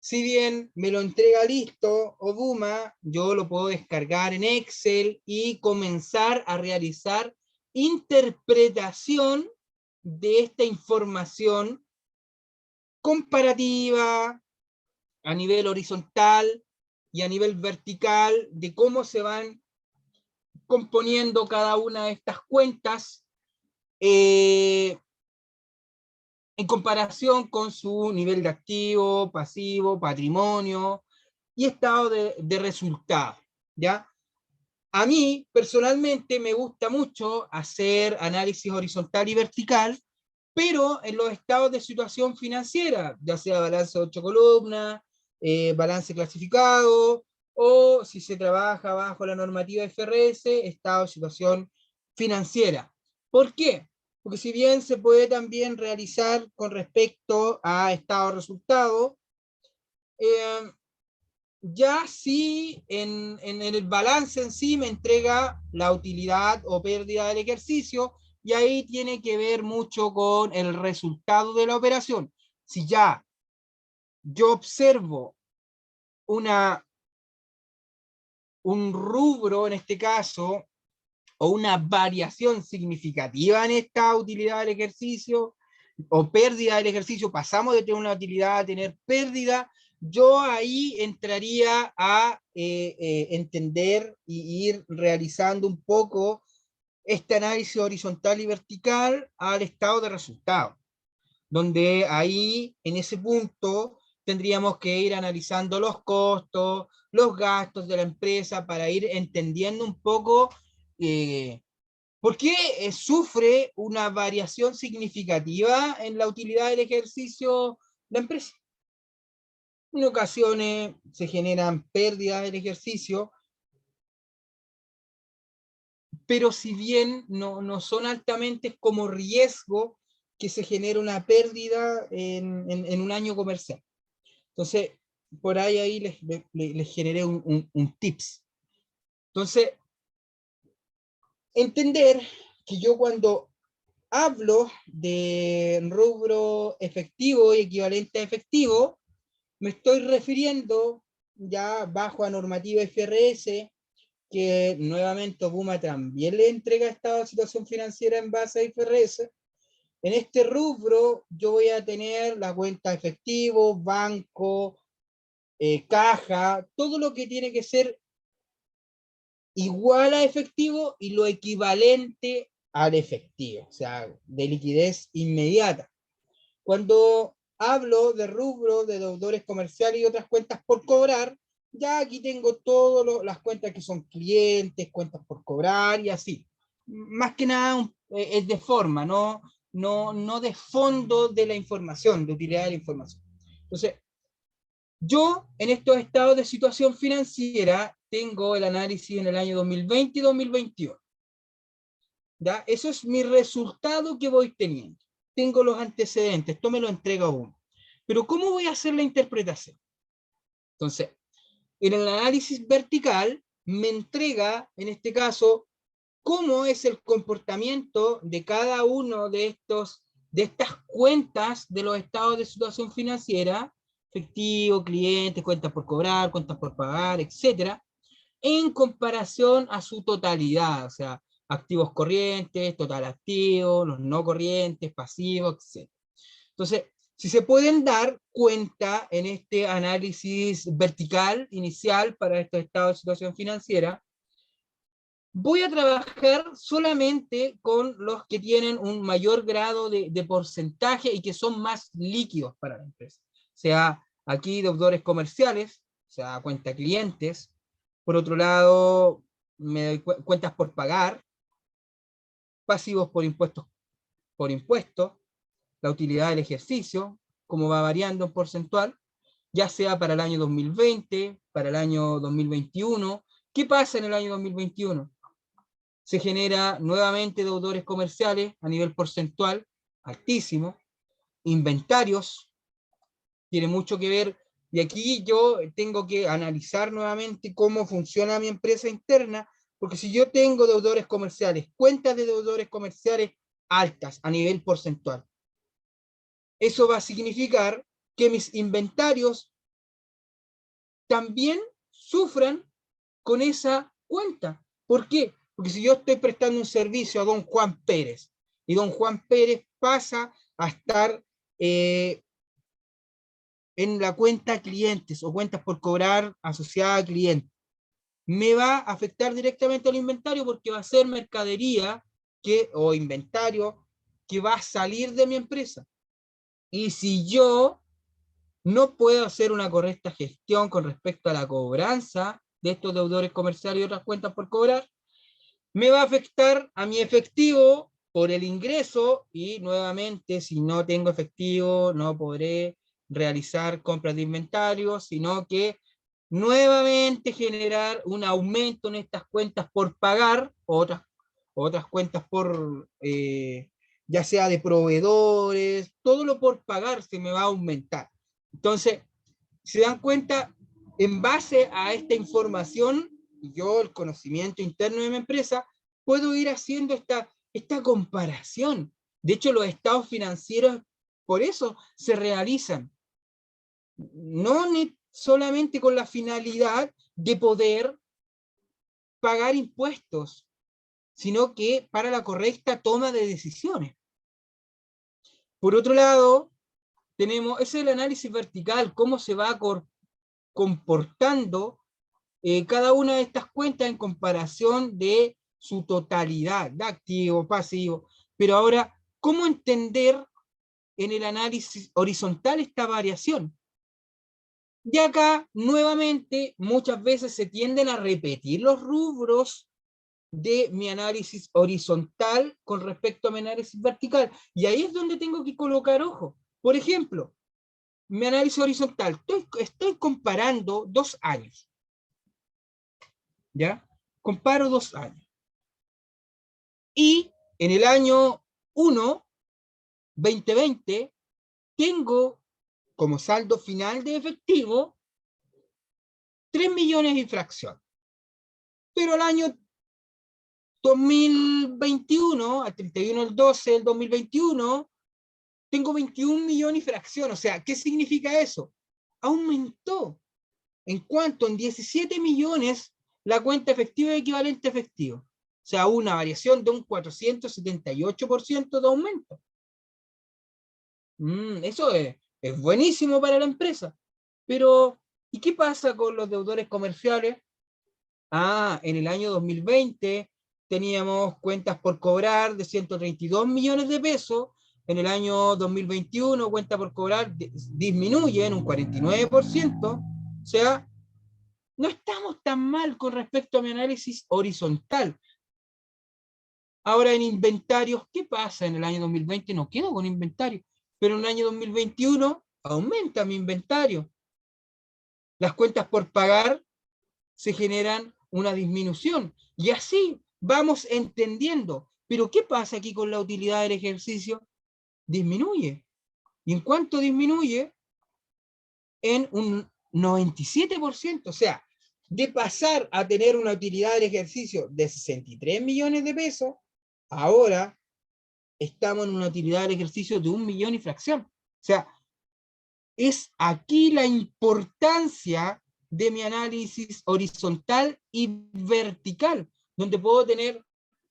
si bien me lo entrega listo Buma, yo lo puedo descargar en Excel y comenzar a realizar interpretación de esta información comparativa a nivel horizontal y a nivel vertical de cómo se van componiendo cada una de estas cuentas en comparación con su nivel de activo, pasivo, patrimonio y estado de resultado, ¿ya? A mí, personalmente, me gusta mucho hacer análisis horizontal y vertical, pero en los estados de situación financiera, ya sea balance de 8 columnas, balance clasificado, o si se trabaja bajo la normativa FRS, estado de situación financiera. ¿Por qué? Porque si bien se puede también realizar con respecto a estado de resultado, eh, ya sí en el balance en sí me entrega la utilidad o pérdida del ejercicio, y ahí tiene que ver mucho con el resultado de la operación. Si ya yo observo un rubro en este caso, o una variación significativa en esta utilidad del ejercicio, o pérdida del ejercicio, pasamos de tener una utilidad a tener pérdida, yo ahí entraría a entender y ir realizando un poco este análisis horizontal y vertical al estado de resultado, donde ahí, en ese punto, tendríamos que ir analizando los costos, los gastos de la empresa para ir entendiendo un poco ¿por qué sufre una variación significativa en la utilidad del ejercicio la empresa? En ocasiones se generan pérdidas del ejercicio, pero si bien no son altamente como riesgo que se genere una pérdida en un año comercial. Entonces, por ahí les generé un tips. Entonces, entender que yo cuando hablo de rubro efectivo y equivalente a efectivo, me estoy refiriendo ya bajo a normativa FRS, que nuevamente Buma también le entrega estado de situación financiera en base a IFRS. En este rubro yo voy a tener la cuenta efectivo, banco, caja, todo lo que tiene que ser igual a efectivo y lo equivalente al efectivo, o sea, de liquidez inmediata. Cuando hablo de rubro, de deudores comerciales y otras cuentas por cobrar, ya aquí tengo todas las cuentas que son clientes, cuentas por cobrar y así. Más que nada es de forma, no de fondo de la información, de utilidad de la información. Entonces, yo en estos estados de situación financiera tengo el análisis en el año 2020 y 2021. ¿Ya? Eso es mi resultado que voy teniendo. Tengo los antecedentes, esto me lo entrega uno. Pero ¿cómo voy a hacer la interpretación? Entonces, en el análisis vertical me entrega, en este caso, cómo es el comportamiento de cada uno de estas cuentas de los estados de situación financiera, efectivo, clientes, cuentas por cobrar, cuentas por pagar, etcétera, en comparación a su totalidad, o sea, activos corrientes, total activo, los no corrientes, pasivos, etc. Entonces, si se pueden dar cuenta en este análisis vertical inicial para estos estados de situación financiera, voy a trabajar solamente con los que tienen un mayor grado de porcentaje y que son más líquidos para la empresa. O sea, aquí deudores comerciales, o sea, cuenta clientes. Por otro lado, me doy cuentas por pagar, pasivos por impuestos, la utilidad del ejercicio, cómo va variando en porcentual, ya sea para el año 2020, para el año 2021. ¿Qué pasa en el año 2021? Se genera nuevamente deudores comerciales a nivel porcentual altísimo, inventarios, tiene mucho que ver, y aquí yo tengo que analizar nuevamente cómo funciona mi empresa interna, porque si yo tengo deudores comerciales, cuentas de deudores comerciales altas a nivel porcentual, eso va a significar que mis inventarios también sufran con esa cuenta. ¿Por qué? Porque si yo estoy prestando un servicio a don Juan Pérez, y don Juan Pérez pasa a estar en la cuenta clientes o cuentas por cobrar asociada a clientes, me va a afectar directamente al inventario porque va a ser mercadería o inventario que va a salir de mi empresa. Y si yo no puedo hacer una correcta gestión con respecto a la cobranza de estos deudores comerciales y otras cuentas por cobrar, me va a afectar a mi efectivo por el ingreso y nuevamente si no tengo efectivo no podré realizar compras de inventario, sino que nuevamente generar un aumento en estas cuentas por pagar, otras cuentas por, ya sea de proveedores, todo lo por pagar se me va a aumentar. Entonces, se dan cuenta, en base a esta información, yo, el conocimiento interno de mi empresa, puedo ir haciendo esta comparación. De hecho, los estados financieros, por eso se realizan. No solamente con la finalidad de poder pagar impuestos, sino que para la correcta toma de decisiones. Por otro lado, ese es el análisis vertical, cómo se va comportando cada una de estas cuentas en comparación de su totalidad, de activo, pasivo. Pero ahora, ¿cómo entender en el análisis horizontal esta variación? Y acá, nuevamente, muchas veces se tienden a repetir los rubros de mi análisis horizontal con respecto a mi análisis vertical. Y ahí es donde tengo que colocar ojo. Por ejemplo, mi análisis horizontal, estoy comparando 2 años. ¿Ya? Comparo 2 años. Y en el año 1, 2020, tengo como saldo final de efectivo 3 millones y fracción. Pero el año 2021, al 31 del 12 del 2021, tengo 21 millones y fracción. O sea, ¿qué significa eso? Aumentó. ¿En cuánto? En 17 millones la cuenta efectiva y equivalente efectivo. O sea, una variación de un 478% de aumento. Eso es buenísimo para la empresa. Pero, ¿y qué pasa con los deudores comerciales? En el año 2020 teníamos cuentas por cobrar de 132 millones de pesos, en el año 2021 cuentas por cobrar disminuye en un 49%, o sea, no estamos tan mal con respecto a mi análisis horizontal. Ahora en inventarios, ¿qué pasa? En el año 2020 no quedo con inventario, pero en el año 2021 aumenta mi inventario. Las cuentas por pagar se generan una disminución. Y así vamos entendiendo. Pero ¿qué pasa aquí con la utilidad del ejercicio? Disminuye. ¿Y en cuánto disminuye? En un 97%. O sea, de pasar a tener una utilidad del ejercicio de 63 millones de pesos, ahora estamos en una utilidad del ejercicio de 1 millón y fracción. O sea, es aquí la importancia de mi análisis horizontal y vertical, donde puedo tener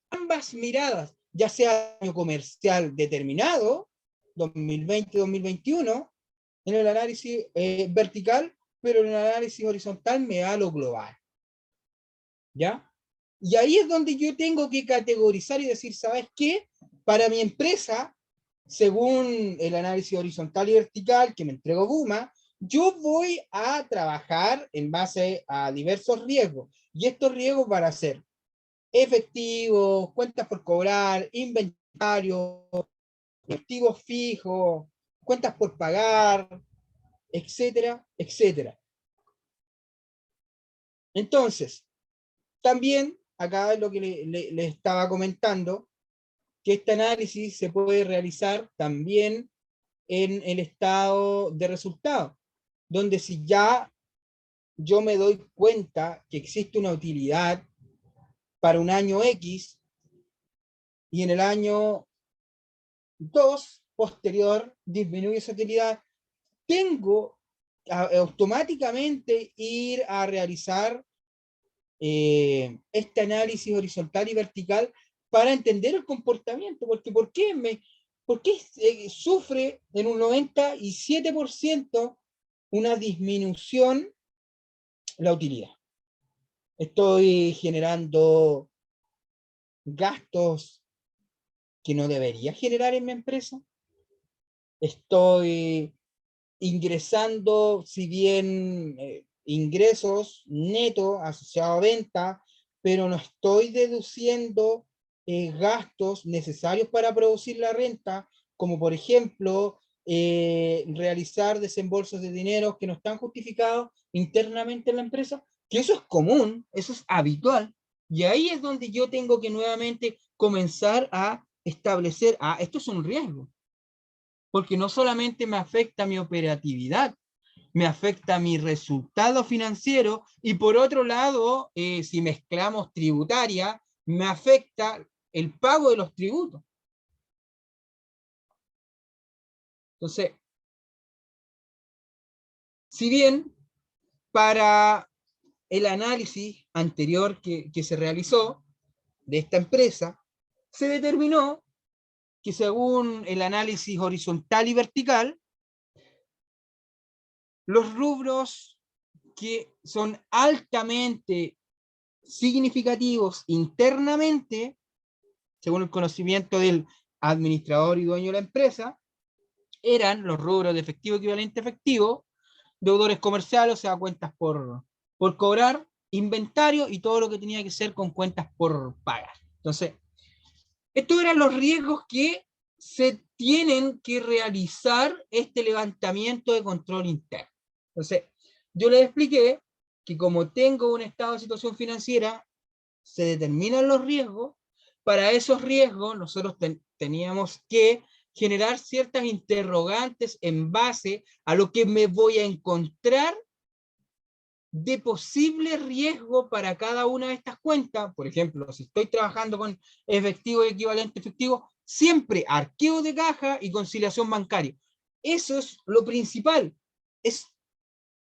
ambas miradas, ya sea año comercial determinado, 2020-2021, en el análisis vertical, pero en el análisis horizontal me da lo global. ¿Ya? Y ahí es donde yo tengo que categorizar y decir, ¿sabes qué? Para mi empresa, según el análisis horizontal y vertical que me entregó Buma, yo voy a trabajar en base a diversos riesgos. Y estos riesgos van a ser efectivos, cuentas por cobrar, inventario, activos fijos, cuentas por pagar, etcétera, etcétera. Entonces, también, acá es lo que le estaba comentando, que este análisis se puede realizar también en el estado de resultados, donde si ya yo me doy cuenta que existe una utilidad para un año X y en el año 2 posterior disminuye esa utilidad, tengo automáticamente ir a realizar este análisis horizontal y vertical para entender el comportamiento, porque ¿por qué sufre en un 97% una disminución la utilidad? Estoy generando gastos que no debería generar en mi empresa. Estoy ingresando, si bien ingresos netos asociados a venta, pero no estoy deduciendo gastos necesarios para producir la renta, como por ejemplo realizar desembolsos de dinero que no están justificados internamente en la empresa, que eso es común, eso es habitual, y ahí es donde yo tengo que nuevamente comenzar a establecer, esto es un riesgo, porque no solamente me afecta mi operatividad, me afecta mi resultado financiero y por otro lado, si mezclamos tributaria, me afecta el pago de los tributos. Entonces, si bien para el análisis anterior que se realizó de esta empresa, se determinó que según el análisis horizontal y vertical, los rubros que son altamente significativos internamente, según el conocimiento del administrador y dueño de la empresa, eran los rubros de efectivo equivalente efectivo, deudores comerciales, o sea, cuentas por cobrar, inventario y todo lo que tenía que ser con cuentas por pagar. Entonces, estos eran los riesgos que se tienen que realizar este levantamiento de control interno. Entonces, yo les expliqué que como tengo un estado de situación financiera, se determinan los riesgos. Para esos riesgos, nosotros teníamos que generar ciertas interrogantes en base a lo que me voy a encontrar de posible riesgo para cada una de estas cuentas. Por ejemplo, si estoy trabajando con efectivo y equivalente efectivo, siempre arqueo de caja y conciliación bancaria. Eso es lo principal.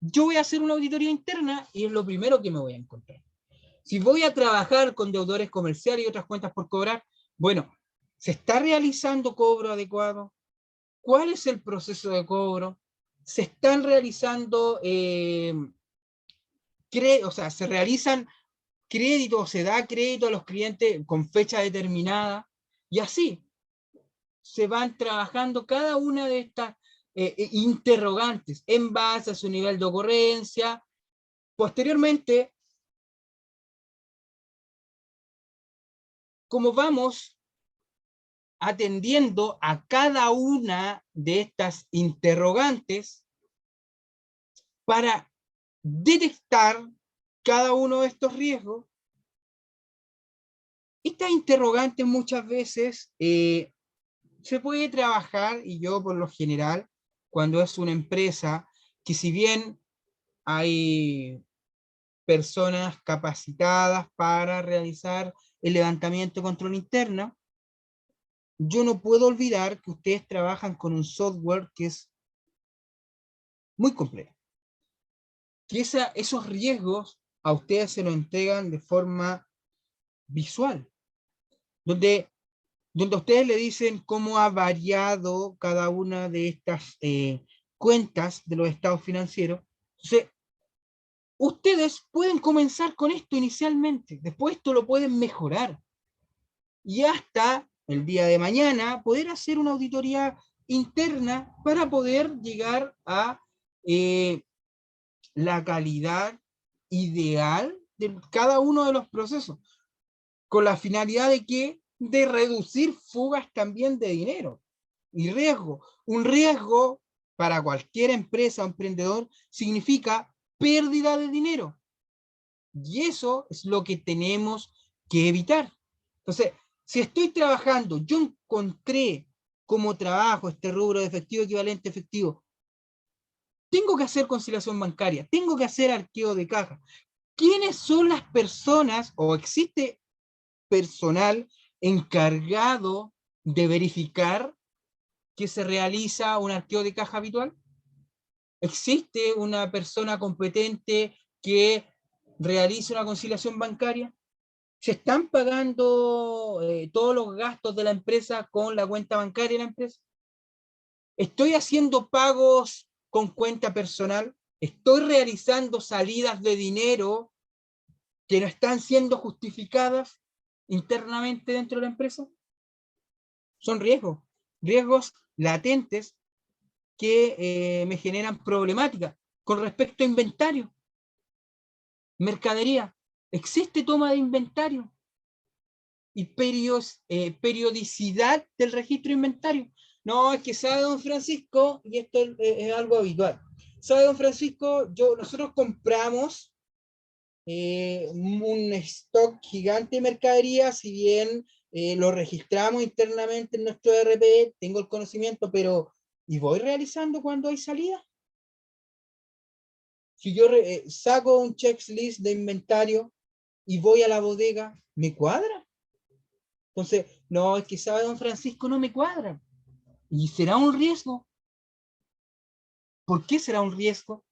Yo voy a hacer una auditoría interna y es lo primero que me voy a encontrar. Si voy a trabajar con deudores comerciales y otras cuentas por cobrar, bueno, ¿se está realizando cobro adecuado? ¿Cuál es el proceso de cobro? ¿Se están realizando, se realizan crédito, se da crédito a los clientes con fecha determinada, y así se van trabajando cada una de estas interrogantes en base a su nivel de ocurrencia. Posteriormente, como vamos atendiendo a cada una de estas interrogantes para detectar cada uno de estos riesgos, estas interrogantes muchas veces se puede trabajar, y yo por lo general, cuando es una empresa, que si bien hay personas capacitadas para realizar el levantamiento de control interno, yo no puedo olvidar que ustedes trabajan con un software que es muy complejo. Que esos riesgos a ustedes se los entregan de forma visual, donde a ustedes le dicen cómo ha variado cada una de estas cuentas de los estados financieros. Entonces, ustedes pueden comenzar con esto inicialmente, después esto lo pueden mejorar, y hasta el día de mañana poder hacer una auditoría interna para poder llegar a la calidad ideal de cada uno de los procesos, con la finalidad de que de reducir fugas también de dinero y riesgo. Un riesgo para cualquier empresa o emprendedor significa pérdida de dinero. Y eso es lo que tenemos que evitar. Entonces, si estoy trabajando, yo encontré como trabajo este rubro de efectivo equivalente efectivo, tengo que hacer conciliación bancaria, tengo que hacer arqueo de caja. ¿Quiénes son las personas o existe personal encargado de verificar que se realiza un arqueo de caja habitual? ¿Existe una persona competente que realice una conciliación bancaria? ¿Se están pagando todos los gastos de la empresa con la cuenta bancaria de la empresa? ¿Estoy haciendo pagos con cuenta personal? ¿Estoy realizando salidas de dinero que no están siendo justificadas internamente dentro de la empresa? Son riesgos latentes que me generan problemáticas con respecto a inventario, mercadería. ¿Existe toma de inventario y periodicidad del registro de inventario? No, es que sabe don Francisco, y esto es algo habitual. Sabe don Francisco, nosotros compramos un stock gigante de mercadería, si bien lo registramos internamente en nuestro ERP, tengo el conocimiento, pero ¿y voy realizando cuando hay salida? Si yo saco un checklist de inventario y voy a la bodega, ¿me cuadra? Entonces, no, es que sabe don Francisco, no me cuadra. ¿Y será un riesgo? ¿Por qué será un riesgo?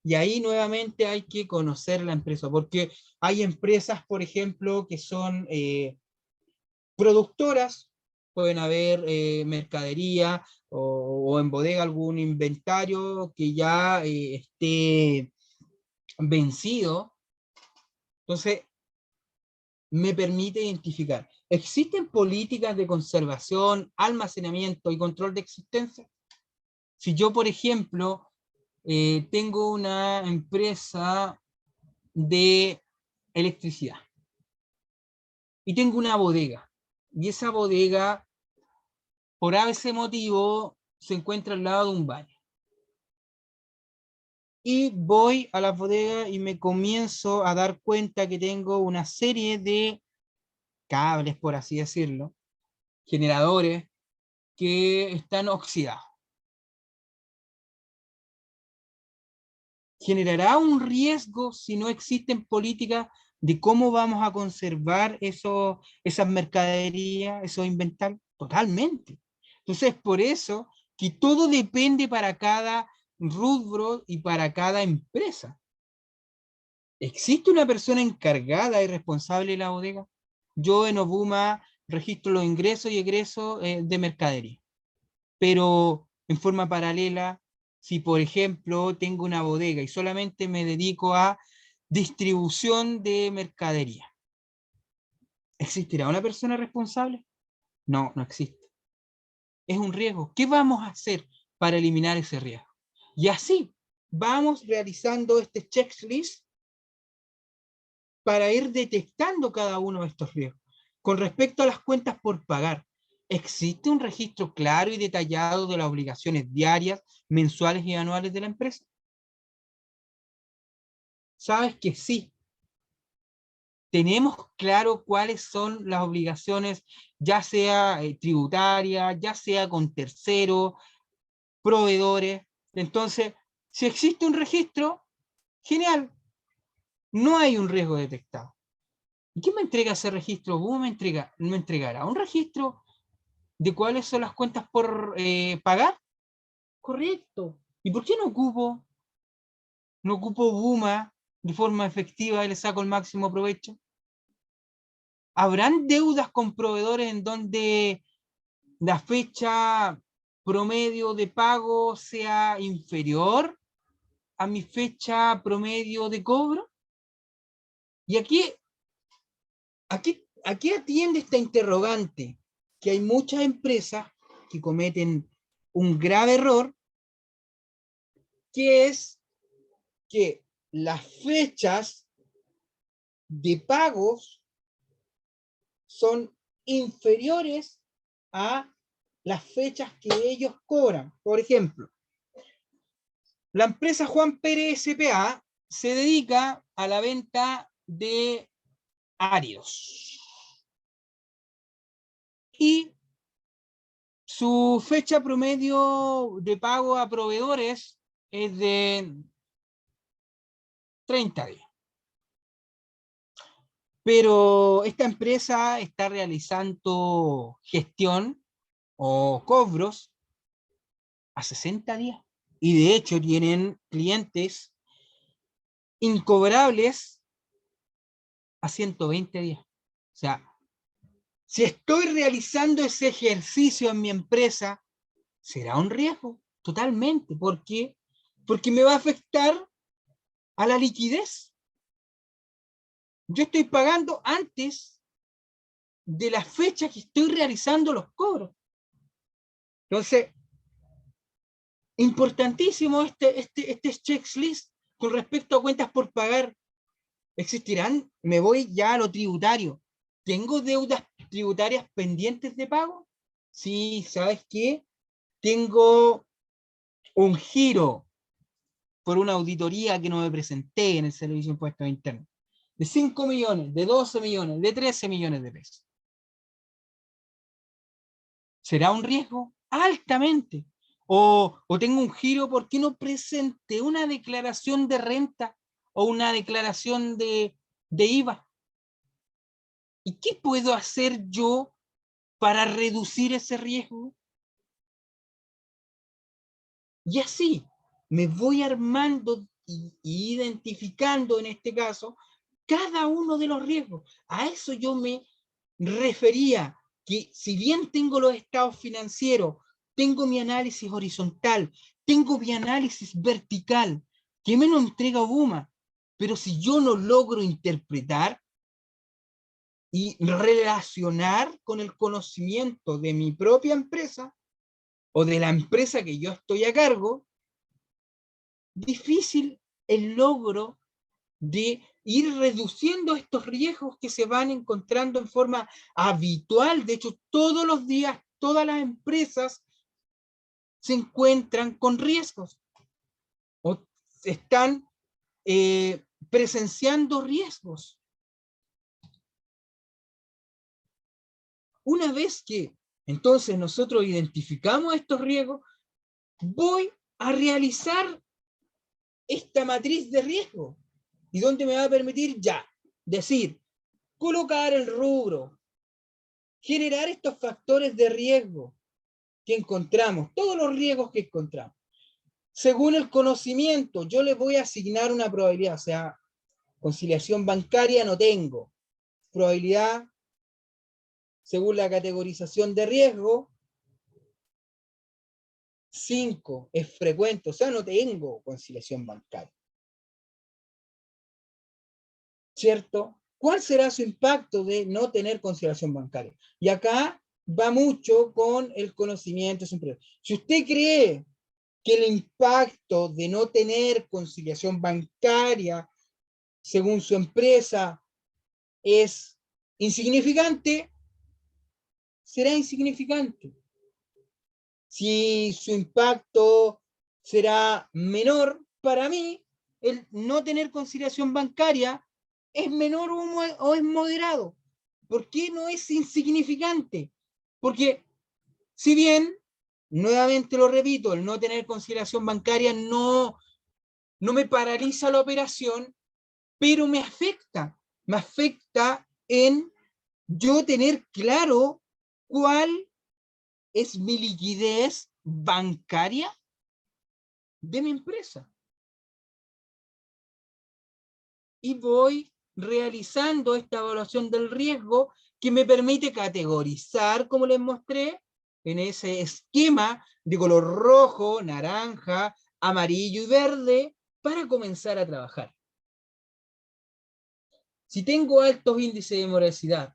Y ahí nuevamente hay que conocer la empresa, porque hay empresas, por ejemplo, que son productoras, pueden haber mercadería o en bodega algún inventario que ya esté vencido. Entonces, me permite identificar. ¿Existen políticas de conservación, almacenamiento y control de existencia? Si yo, por ejemplo, tengo una empresa de electricidad y tengo una bodega, y esa bodega, por ABC motivo, se encuentra al lado de un baño. Y voy a la bodega y me comienzo a dar cuenta que tengo una serie de cables, por así decirlo, generadores que están oxidados. ¿Generará un riesgo si no existen políticas de cómo vamos a conservar esas mercaderías, esos inventarios? Totalmente. Entonces, por eso que todo depende para cada rubro y para cada empresa. ¿Existe una persona encargada y responsable de la bodega? Yo en Obuma registro los ingresos y egresos de mercadería, pero en forma paralela, si por ejemplo tengo una bodega y solamente me dedico a distribución de mercadería. ¿Existirá una persona responsable? No, no existe. Es un riesgo. ¿Qué vamos a hacer para eliminar ese riesgo? Y así vamos realizando este checklist para ir detectando cada uno de estos riesgos. Con respecto a las cuentas por pagar, ¿existe un registro claro y detallado de las obligaciones diarias, mensuales y anuales de la empresa? Sabes que sí. Tenemos claro cuáles son las obligaciones, ya sea tributarias, ya sea con terceros, proveedores. Entonces, si existe un registro, genial, no hay un riesgo detectado. ¿Y quién me entrega ese registro? ¿Cómo me entregará un registro de cuáles son las cuentas por pagar? Correcto. ¿Y por qué no ocupo Buma de forma efectiva y le saco el máximo provecho? ¿Habrán deudas con proveedores en donde la fecha promedio de pago sea inferior a mi fecha promedio de cobro? Y aquí atiende esta interrogante, que hay muchas empresas que cometen un grave error, que es que las fechas de pagos son inferiores a las fechas que ellos cobran. Por ejemplo, la empresa Juan Pérez S.p.A. se dedica a la venta de áridos. Y su fecha promedio de pago a proveedores es de 30 días. Pero esta empresa está realizando gestión o cobros a 60 días. Y de hecho tienen clientes incobrables a 120 días. O sea, si estoy realizando ese ejercicio en mi empresa, será un riesgo, totalmente. ¿Por qué? Porque me va a afectar a la liquidez. Yo estoy pagando antes de la fecha que estoy realizando los cobros. Entonces, importantísimo este checklist con respecto a cuentas por pagar. ¿Existirán? Me voy ya a lo tributario. ¿Tengo deudas tributarias pendientes de pago? Sí, ¿sabes qué? Tengo un giro por una auditoría que no me presenté en el Servicio de Impuestos Internos, de 5 millones, de 12 millones, de 13 millones de pesos. ¿Será un riesgo? Altamente. O tengo un giro porque no presenté una declaración de renta o una declaración de IVA. ¿Y qué puedo hacer yo para reducir ese riesgo? Y así me voy armando y identificando en este caso cada uno de los riesgos. A eso yo me refería, que si bien tengo los estados financieros, tengo mi análisis horizontal, tengo mi análisis vertical, que me lo entrega Buma, pero si yo no logro interpretar y relacionar con el conocimiento de mi propia empresa o de la empresa que yo estoy a cargo, difícil el logro de ir reduciendo estos riesgos que se van encontrando en forma habitual. De hecho, todos los días, todas las empresas se encuentran con riesgos o están presenciando riesgos. Una vez que entonces nosotros identificamos estos riesgos, voy a realizar esta matriz de riesgo y donde me va a permitir ya decir, colocar el rubro, generar estos factores de riesgo que encontramos, todos los riesgos que encontramos. Según el conocimiento, yo le voy a asignar una probabilidad, o sea, conciliación bancaria no tengo. Probabilidad, según la categorización de riesgo, 5, es frecuente, o sea, no tengo conciliación bancaria. ¿cierto? ¿Cuál será su impacto de no tener consideración bancaria? Y acá va mucho con el conocimiento superior. Si usted cree que el impacto de no tener conciliación bancaria, según su empresa, es insignificante, será insignificante. Si su impacto será menor, para mí, el no tener conciliación bancaria es menor o es moderado. ¿Por qué no es insignificante? Porque si bien, nuevamente lo repito, el no tener conciliación bancaria no me paraliza la operación, pero me afecta. Me afecta en yo tener claro cuál es mi liquidez bancaria de mi empresa. Y voy realizando esta evaluación del riesgo que me permite categorizar, como les mostré, en ese esquema de color rojo, naranja, amarillo y verde, para comenzar a trabajar. Si tengo altos índices de morosidad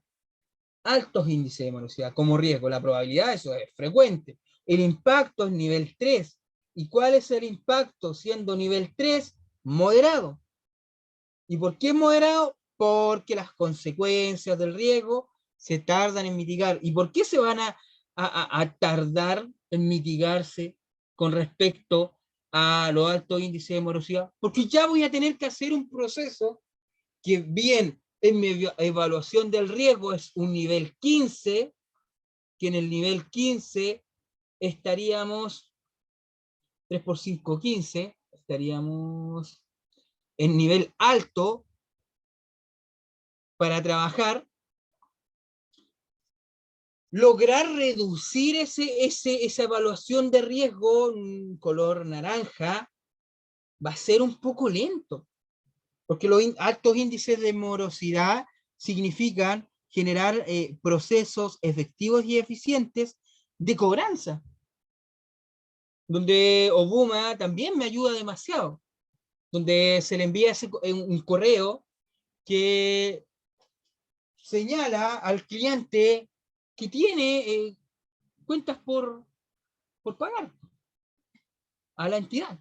como riesgo, la probabilidad, eso es frecuente. El impacto es nivel 3. ¿Y cuál es el impacto siendo nivel 3? Moderado. ¿Y por qué es moderado? Porque las consecuencias del riesgo se tardan en mitigar. ¿Y por qué se van a tardar en mitigarse con respecto a los altos índices de morosidad? Porque ya voy a tener que hacer un proceso que bien en mi evaluación del riesgo es un nivel 15, que en el nivel 15 estaríamos 3 por 5, 15, estaríamos en nivel alto para trabajar, lograr reducir esa evaluación de riesgo en color naranja va a ser un poco lento, porque los altos índices de morosidad significan generar procesos efectivos y eficientes de cobranza, donde Obuma también me ayuda demasiado, donde se le envía un correo que señala al cliente que tiene cuentas por pagar a la entidad.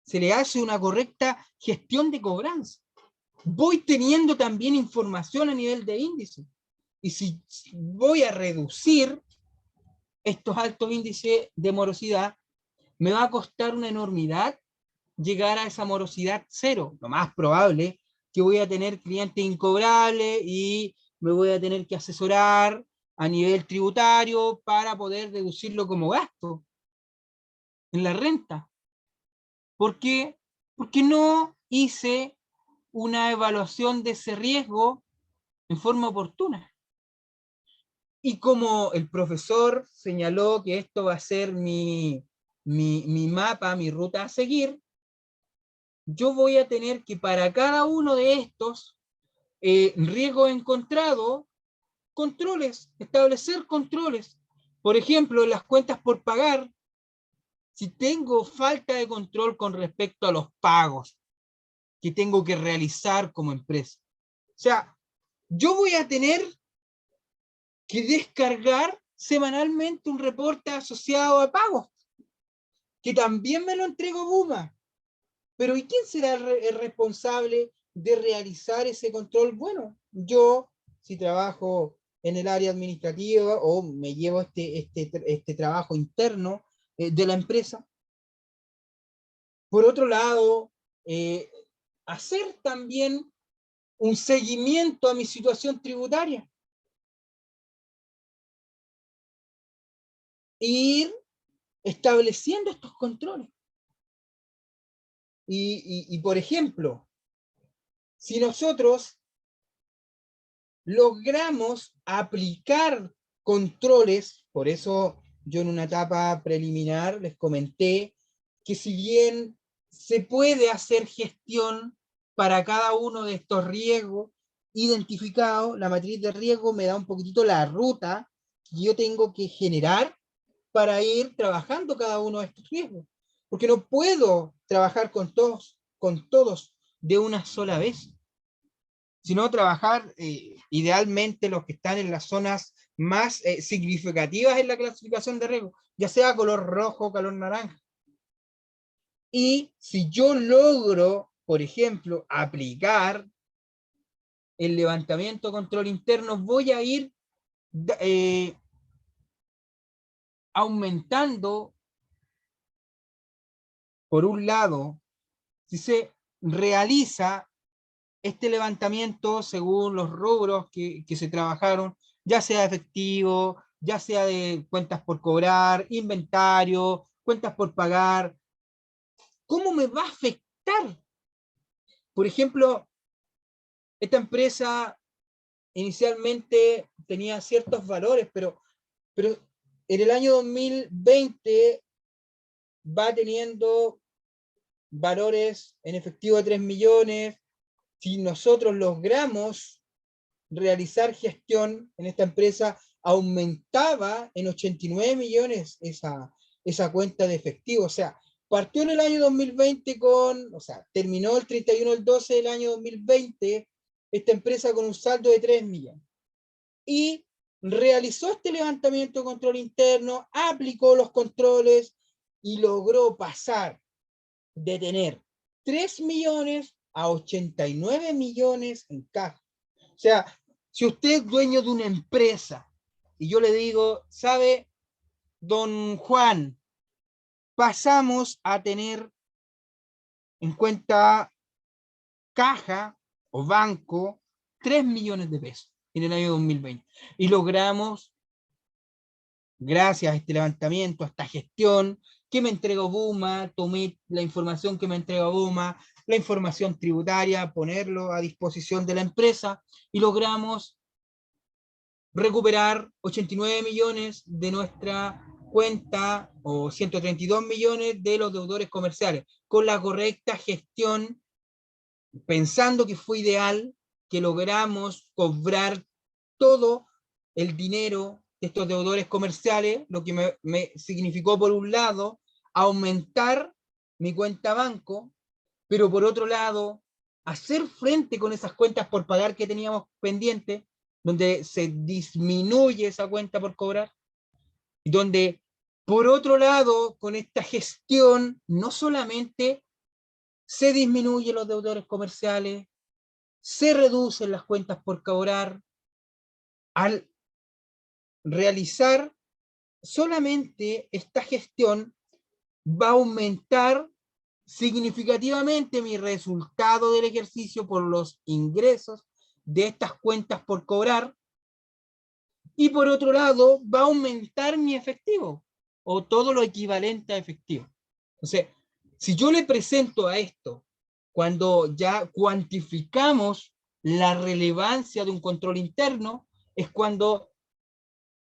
Se le hace una correcta gestión de cobranza. Voy teniendo también información a nivel de índice. Y si voy a reducir estos altos índices de morosidad, me va a costar una enormidad llegar a esa morosidad cero. Lo más probable que voy a tener clientes incobrables y me voy a tener que asesorar a nivel tributario para poder deducirlo como gasto en la renta. ¿Por qué? Porque no hice una evaluación de ese riesgo en forma oportuna. Y como el profesor señaló que esto va a ser mi mapa, mi ruta a seguir, yo voy a tener que para cada uno de estos riesgos encontrados, establecer controles. Por ejemplo, en las cuentas por pagar, si tengo falta de control con respecto a los pagos que tengo que realizar como empresa. O sea, yo voy a tener que descargar semanalmente un reporte asociado a pagos, que también me lo entregó Buma. Pero ¿y quién será el responsable de realizar ese control? Bueno, yo, si trabajo en el área administrativa o me llevo este trabajo interno de la empresa. Por otro lado, hacer también un seguimiento a mi situación tributaria. Ir estableciendo estos controles. Y por ejemplo, si nosotros logramos aplicar controles, por eso yo en una etapa preliminar les comenté que si bien se puede hacer gestión para cada uno de estos riesgos identificados, la matriz de riesgo me da un poquitito la ruta que yo tengo que generar para ir trabajando cada uno de estos riesgos. Porque no puedo trabajar con todos de una sola vez. sino trabajar idealmente los que están en las zonas más significativas en la clasificación de riesgo, ya sea color rojo o color naranja. Y si yo logro, por ejemplo, aplicar el levantamiento control interno, voy a ir aumentando, por un lado, si se realiza este levantamiento según los rubros que se trabajaron, ya sea efectivo, ya sea de cuentas por cobrar, inventario, cuentas por pagar, ¿cómo me va a afectar? Por ejemplo, esta empresa inicialmente tenía ciertos valores, pero en el año 2020 va teniendo valores en efectivo de 3 millones. Si nosotros logramos realizar gestión en esta empresa, aumentaba en 89 millones esa cuenta de efectivo. O sea, partió en el año 2020 terminó el 31 del 12 del año 2020 esta empresa con un saldo de 3 millones. Y realizó este levantamiento de control interno, aplicó los controles y logró pasar de tener 3 millones a 89 millones en caja. O sea, si usted es dueño de una empresa y yo le digo, ¿sabe, don Juan? Pasamos a tener en cuenta caja o banco 3 millones de pesos en el año 2020. Y logramos, gracias a este levantamiento, a esta gestión que me entregó Buma, tomé la información que me entregó Buma, la información tributaria, ponerlo a disposición de la empresa y logramos recuperar 89 millones de nuestra cuenta o 132 millones de los deudores comerciales con la correcta gestión, pensando que fue ideal, que logramos cobrar todo el dinero de estos deudores comerciales, lo que me significó, por un lado, aumentar mi cuenta banco, pero por otro lado, hacer frente con esas cuentas por pagar que teníamos pendientes, donde se disminuye esa cuenta por cobrar, y donde, por otro lado, con esta gestión, no solamente se disminuyen los deudores comerciales, se reducen las cuentas por cobrar, al realizar solamente esta gestión va a aumentar significativamente mi resultado del ejercicio por los ingresos de estas cuentas por cobrar, y por otro lado va a aumentar mi efectivo o todo lo equivalente a efectivo. Entonces, si yo le presento a esto, cuando ya cuantificamos la relevancia de un control interno, es cuando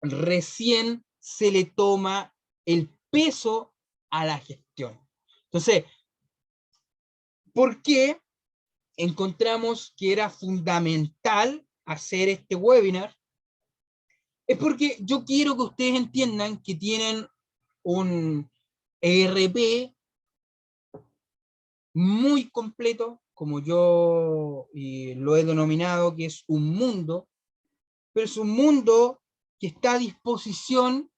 recién se le toma el peso a la gestión. Entonces, ¿por qué encontramos que era fundamental hacer este webinar? Es porque yo quiero que ustedes entiendan que tienen un ERP muy completo, como yo lo he denominado, que es un mundo, pero es un mundo que está a disposición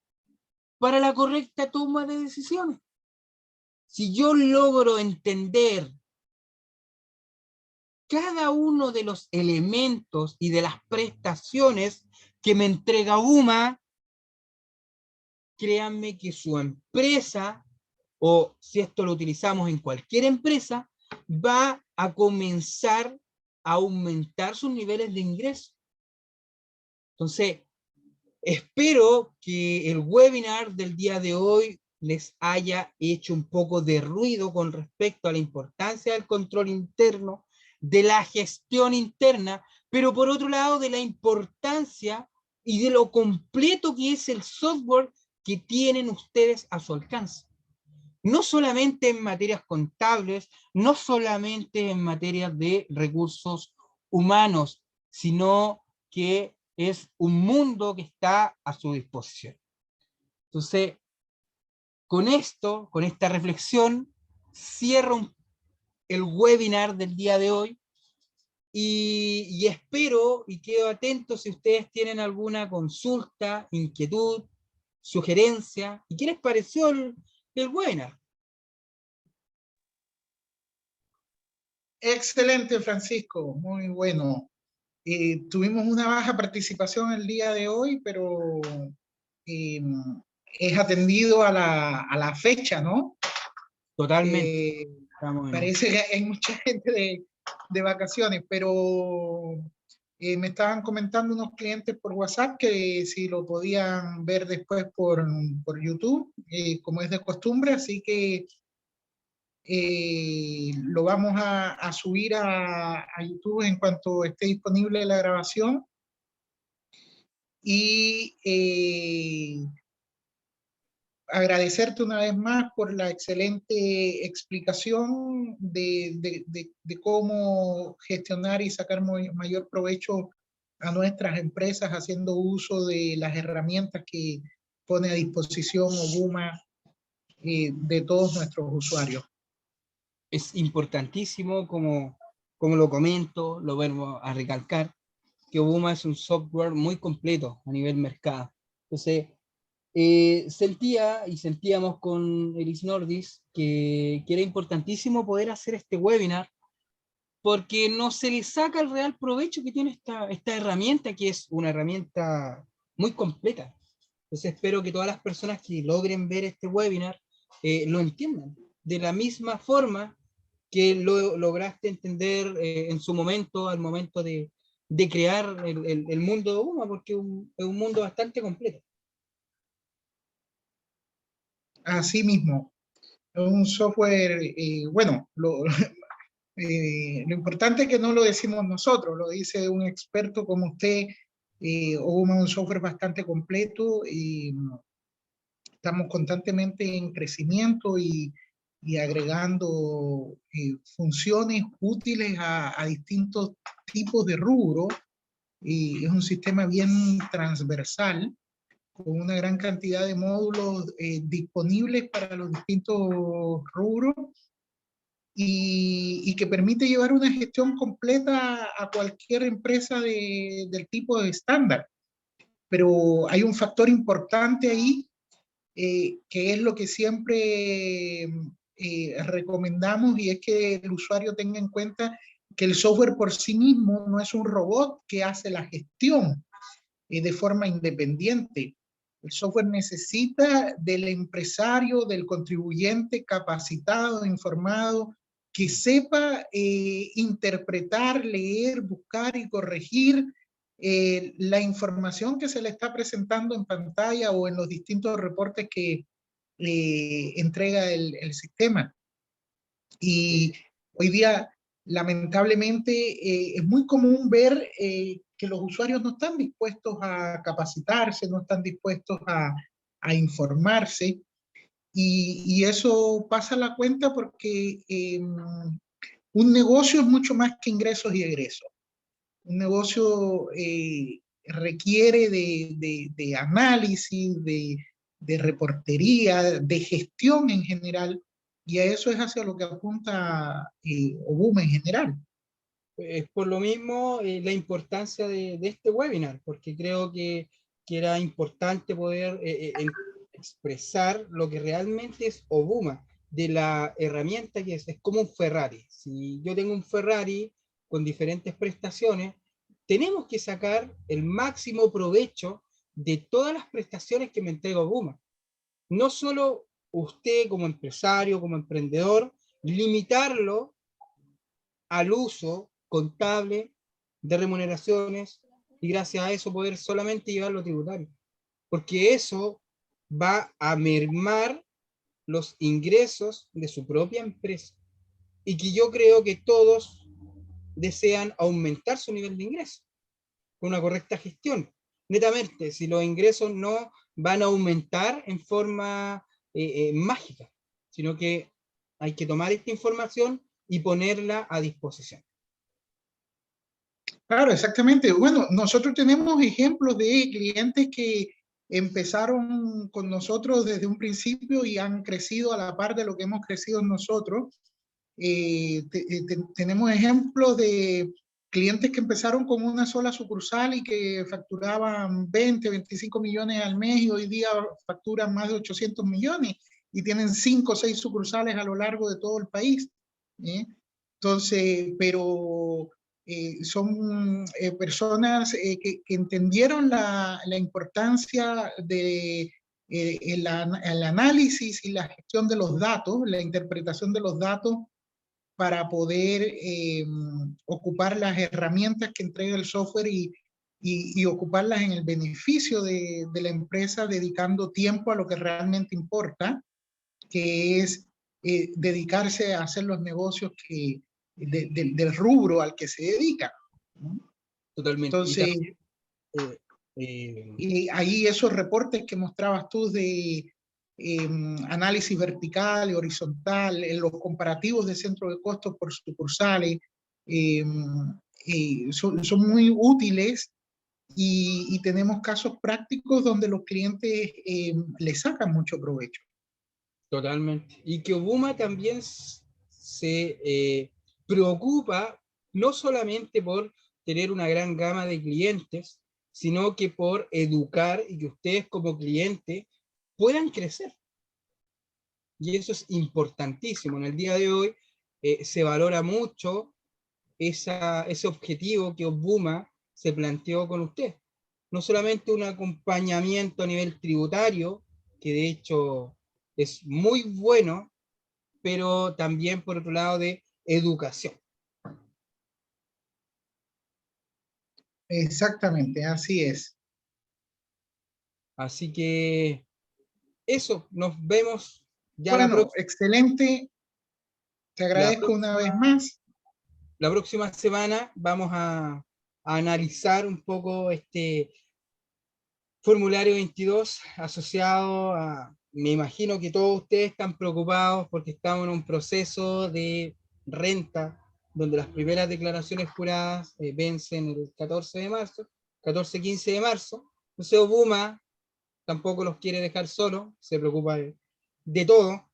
para la correcta toma de decisiones. Si yo logro entender cada uno de los elementos y de las prestaciones que me entrega Buma, créanme que su empresa, o si esto lo utilizamos en cualquier empresa, va a comenzar a aumentar sus niveles de ingreso. Entonces, espero que el webinar del día de hoy les haya hecho un poco de ruido con respecto a la importancia del control interno, de la gestión interna, pero por otro lado de la importancia y de lo completo que es el software que tienen ustedes a su alcance. No solamente en materias contables, no solamente en materias de recursos humanos, sino que es un mundo que está a su disposición. Entonces, con esto, con esta reflexión, cierro el webinar del día de hoy. y espero y quedo atento si ustedes tienen alguna consulta, inquietud, sugerencia. ¿Y qué les pareció el webinar? Excelente, Francisco, muy bueno. Tuvimos una baja participación el día de hoy, pero eh, es atendido a la fecha, ¿no? Totalmente. Eh, Estamos Parece que hay mucha gente de vacaciones, pero me estaban comentando unos clientes por WhatsApp que si lo podían ver después por YouTube, como es de costumbre, así que lo vamos a subir a YouTube en cuanto esté disponible la grabación. Y agradecerte una vez más por la excelente explicación de cómo gestionar y sacar mayor provecho a nuestras empresas haciendo uso de las herramientas que pone a disposición Obuma de todos nuestros usuarios. es importantísimo, como lo comento, lo vuelvo a recalcar, que Obuma es un software muy completo a nivel mercado. Entonces, sentíamos con Eris Nordis que era importantísimo poder hacer este webinar, porque no se le saca el real provecho que tiene esta herramienta, que es una herramienta muy completa. Entonces espero que todas las personas que logren ver este webinar lo entiendan de la misma forma que lo lograste entender en su momento, al momento de crear el mundo de Uma, porque es un mundo bastante completo. Así mismo, es un software, bueno, lo importante es que no lo decimos nosotros, lo dice un experto como usted. Obuma es un software bastante completo y estamos constantemente en crecimiento y agregando funciones útiles a distintos tipos de rubro. Y es un sistema bien transversal, con una gran cantidad de módulos disponibles para los distintos rubros y que permite llevar una gestión completa a cualquier empresa del tipo de estándar. Pero hay un factor importante ahí, que es lo que siempre recomendamos, y es que el usuario tenga en cuenta que el software por sí mismo no es un robot que hace la gestión de forma independiente. El software necesita del empresario, del contribuyente capacitado, informado, que sepa interpretar, leer, buscar y corregir la información que se le está presentando en pantalla o en los distintos reportes que entrega el sistema. Y hoy día, lamentablemente, es muy común ver que los usuarios no están dispuestos a capacitarse, no están dispuestos a informarse, y eso pasa a la cuenta porque un negocio es mucho más que ingresos y egresos. Un negocio requiere de análisis, de reportería, de gestión en general, y a eso es hacia lo que apunta Obuma en general. Es por lo mismo la importancia de este webinar, porque creo que era importante poder expresar lo que realmente es Obuma, de la herramienta que es como un Ferrari. Si yo tengo un Ferrari con diferentes prestaciones, tenemos que sacar el máximo provecho de todas las prestaciones que me entrega Obuma. No solo usted como empresario, como emprendedor, limitarlo al uso contable de remuneraciones y gracias a eso poder solamente llevarlo tributario. Porque eso va a mermar los ingresos de su propia empresa. Y que yo creo que todos desean aumentar su nivel de ingreso con una correcta gestión. Netamente, si los ingresos no van a aumentar en forma mágica, sino que hay que tomar esta información y ponerla a disposición. Claro, exactamente. Bueno, nosotros tenemos ejemplos de clientes que empezaron con nosotros desde un principio y han crecido a la par de lo que hemos crecido nosotros. Tenemos ejemplos clientes que empezaron con una sola sucursal y que facturaban 20, 25 millones al mes y hoy día facturan más de 800 millones y tienen 5 o 6 sucursales a lo largo de todo el país. Entonces, pero son personas que entendieron la importancia de el análisis y la gestión de los datos, la interpretación de los datos para poder ocupar las herramientas que entrega el software y ocuparlas en el beneficio de la empresa, dedicando tiempo a lo que realmente importa, que es dedicarse a hacer los negocios del rubro al que se dedica, ¿no? Totalmente. Entonces, Y y ahí esos reportes que mostrabas tú de análisis vertical y horizontal, en los comparativos de centro de costos por sucursales, son muy útiles y tenemos casos prácticos donde los clientes le sacan mucho provecho. totalmente. Y que Obuma también se preocupa no solamente por tener una gran gama de clientes, sino que por educar y que ustedes como clientes puedan crecer. Y eso es importantísimo. En el día de hoy se valora mucho ese objetivo que Obuma se planteó con usted. No solamente un acompañamiento a nivel tributario, que de hecho es muy bueno, pero también por otro lado de educación. Exactamente, así es. Así que eso, nos vemos ya Bueno, excelente. Te la agradezco una vez próxima, más. la próxima semana. Vamos a analizar un poco este formulario 22 asociado a, me imagino que todos ustedes están preocupados porque estamos en un proceso de renta donde las primeras declaraciones juradas vencen el 14 de marzo, 14-15 de marzo. Entonces Obuma tampoco los quiere dejar solos, se preocupa de todo.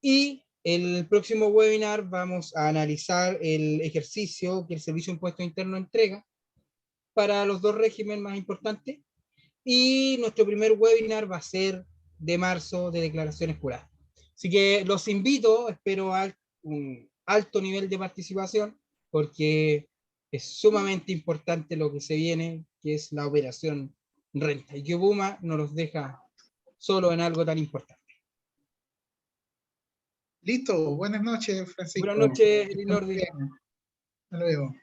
Y el próximo webinar vamos a analizar el ejercicio que el Servicio de Impuestos Internos entrega para los dos regímenes más importantes. Y nuestro primer webinar va a ser de marzo de declaraciones juradas. Así que los invito, espero un alto nivel de participación, porque es sumamente importante lo que se viene, que es la operación renta, y que Obuma no los deja solo en algo tan importante. Listo. Buenas noches, Buenas Francisco. noches, Que estés muy Elinordi. bien. Hasta luego.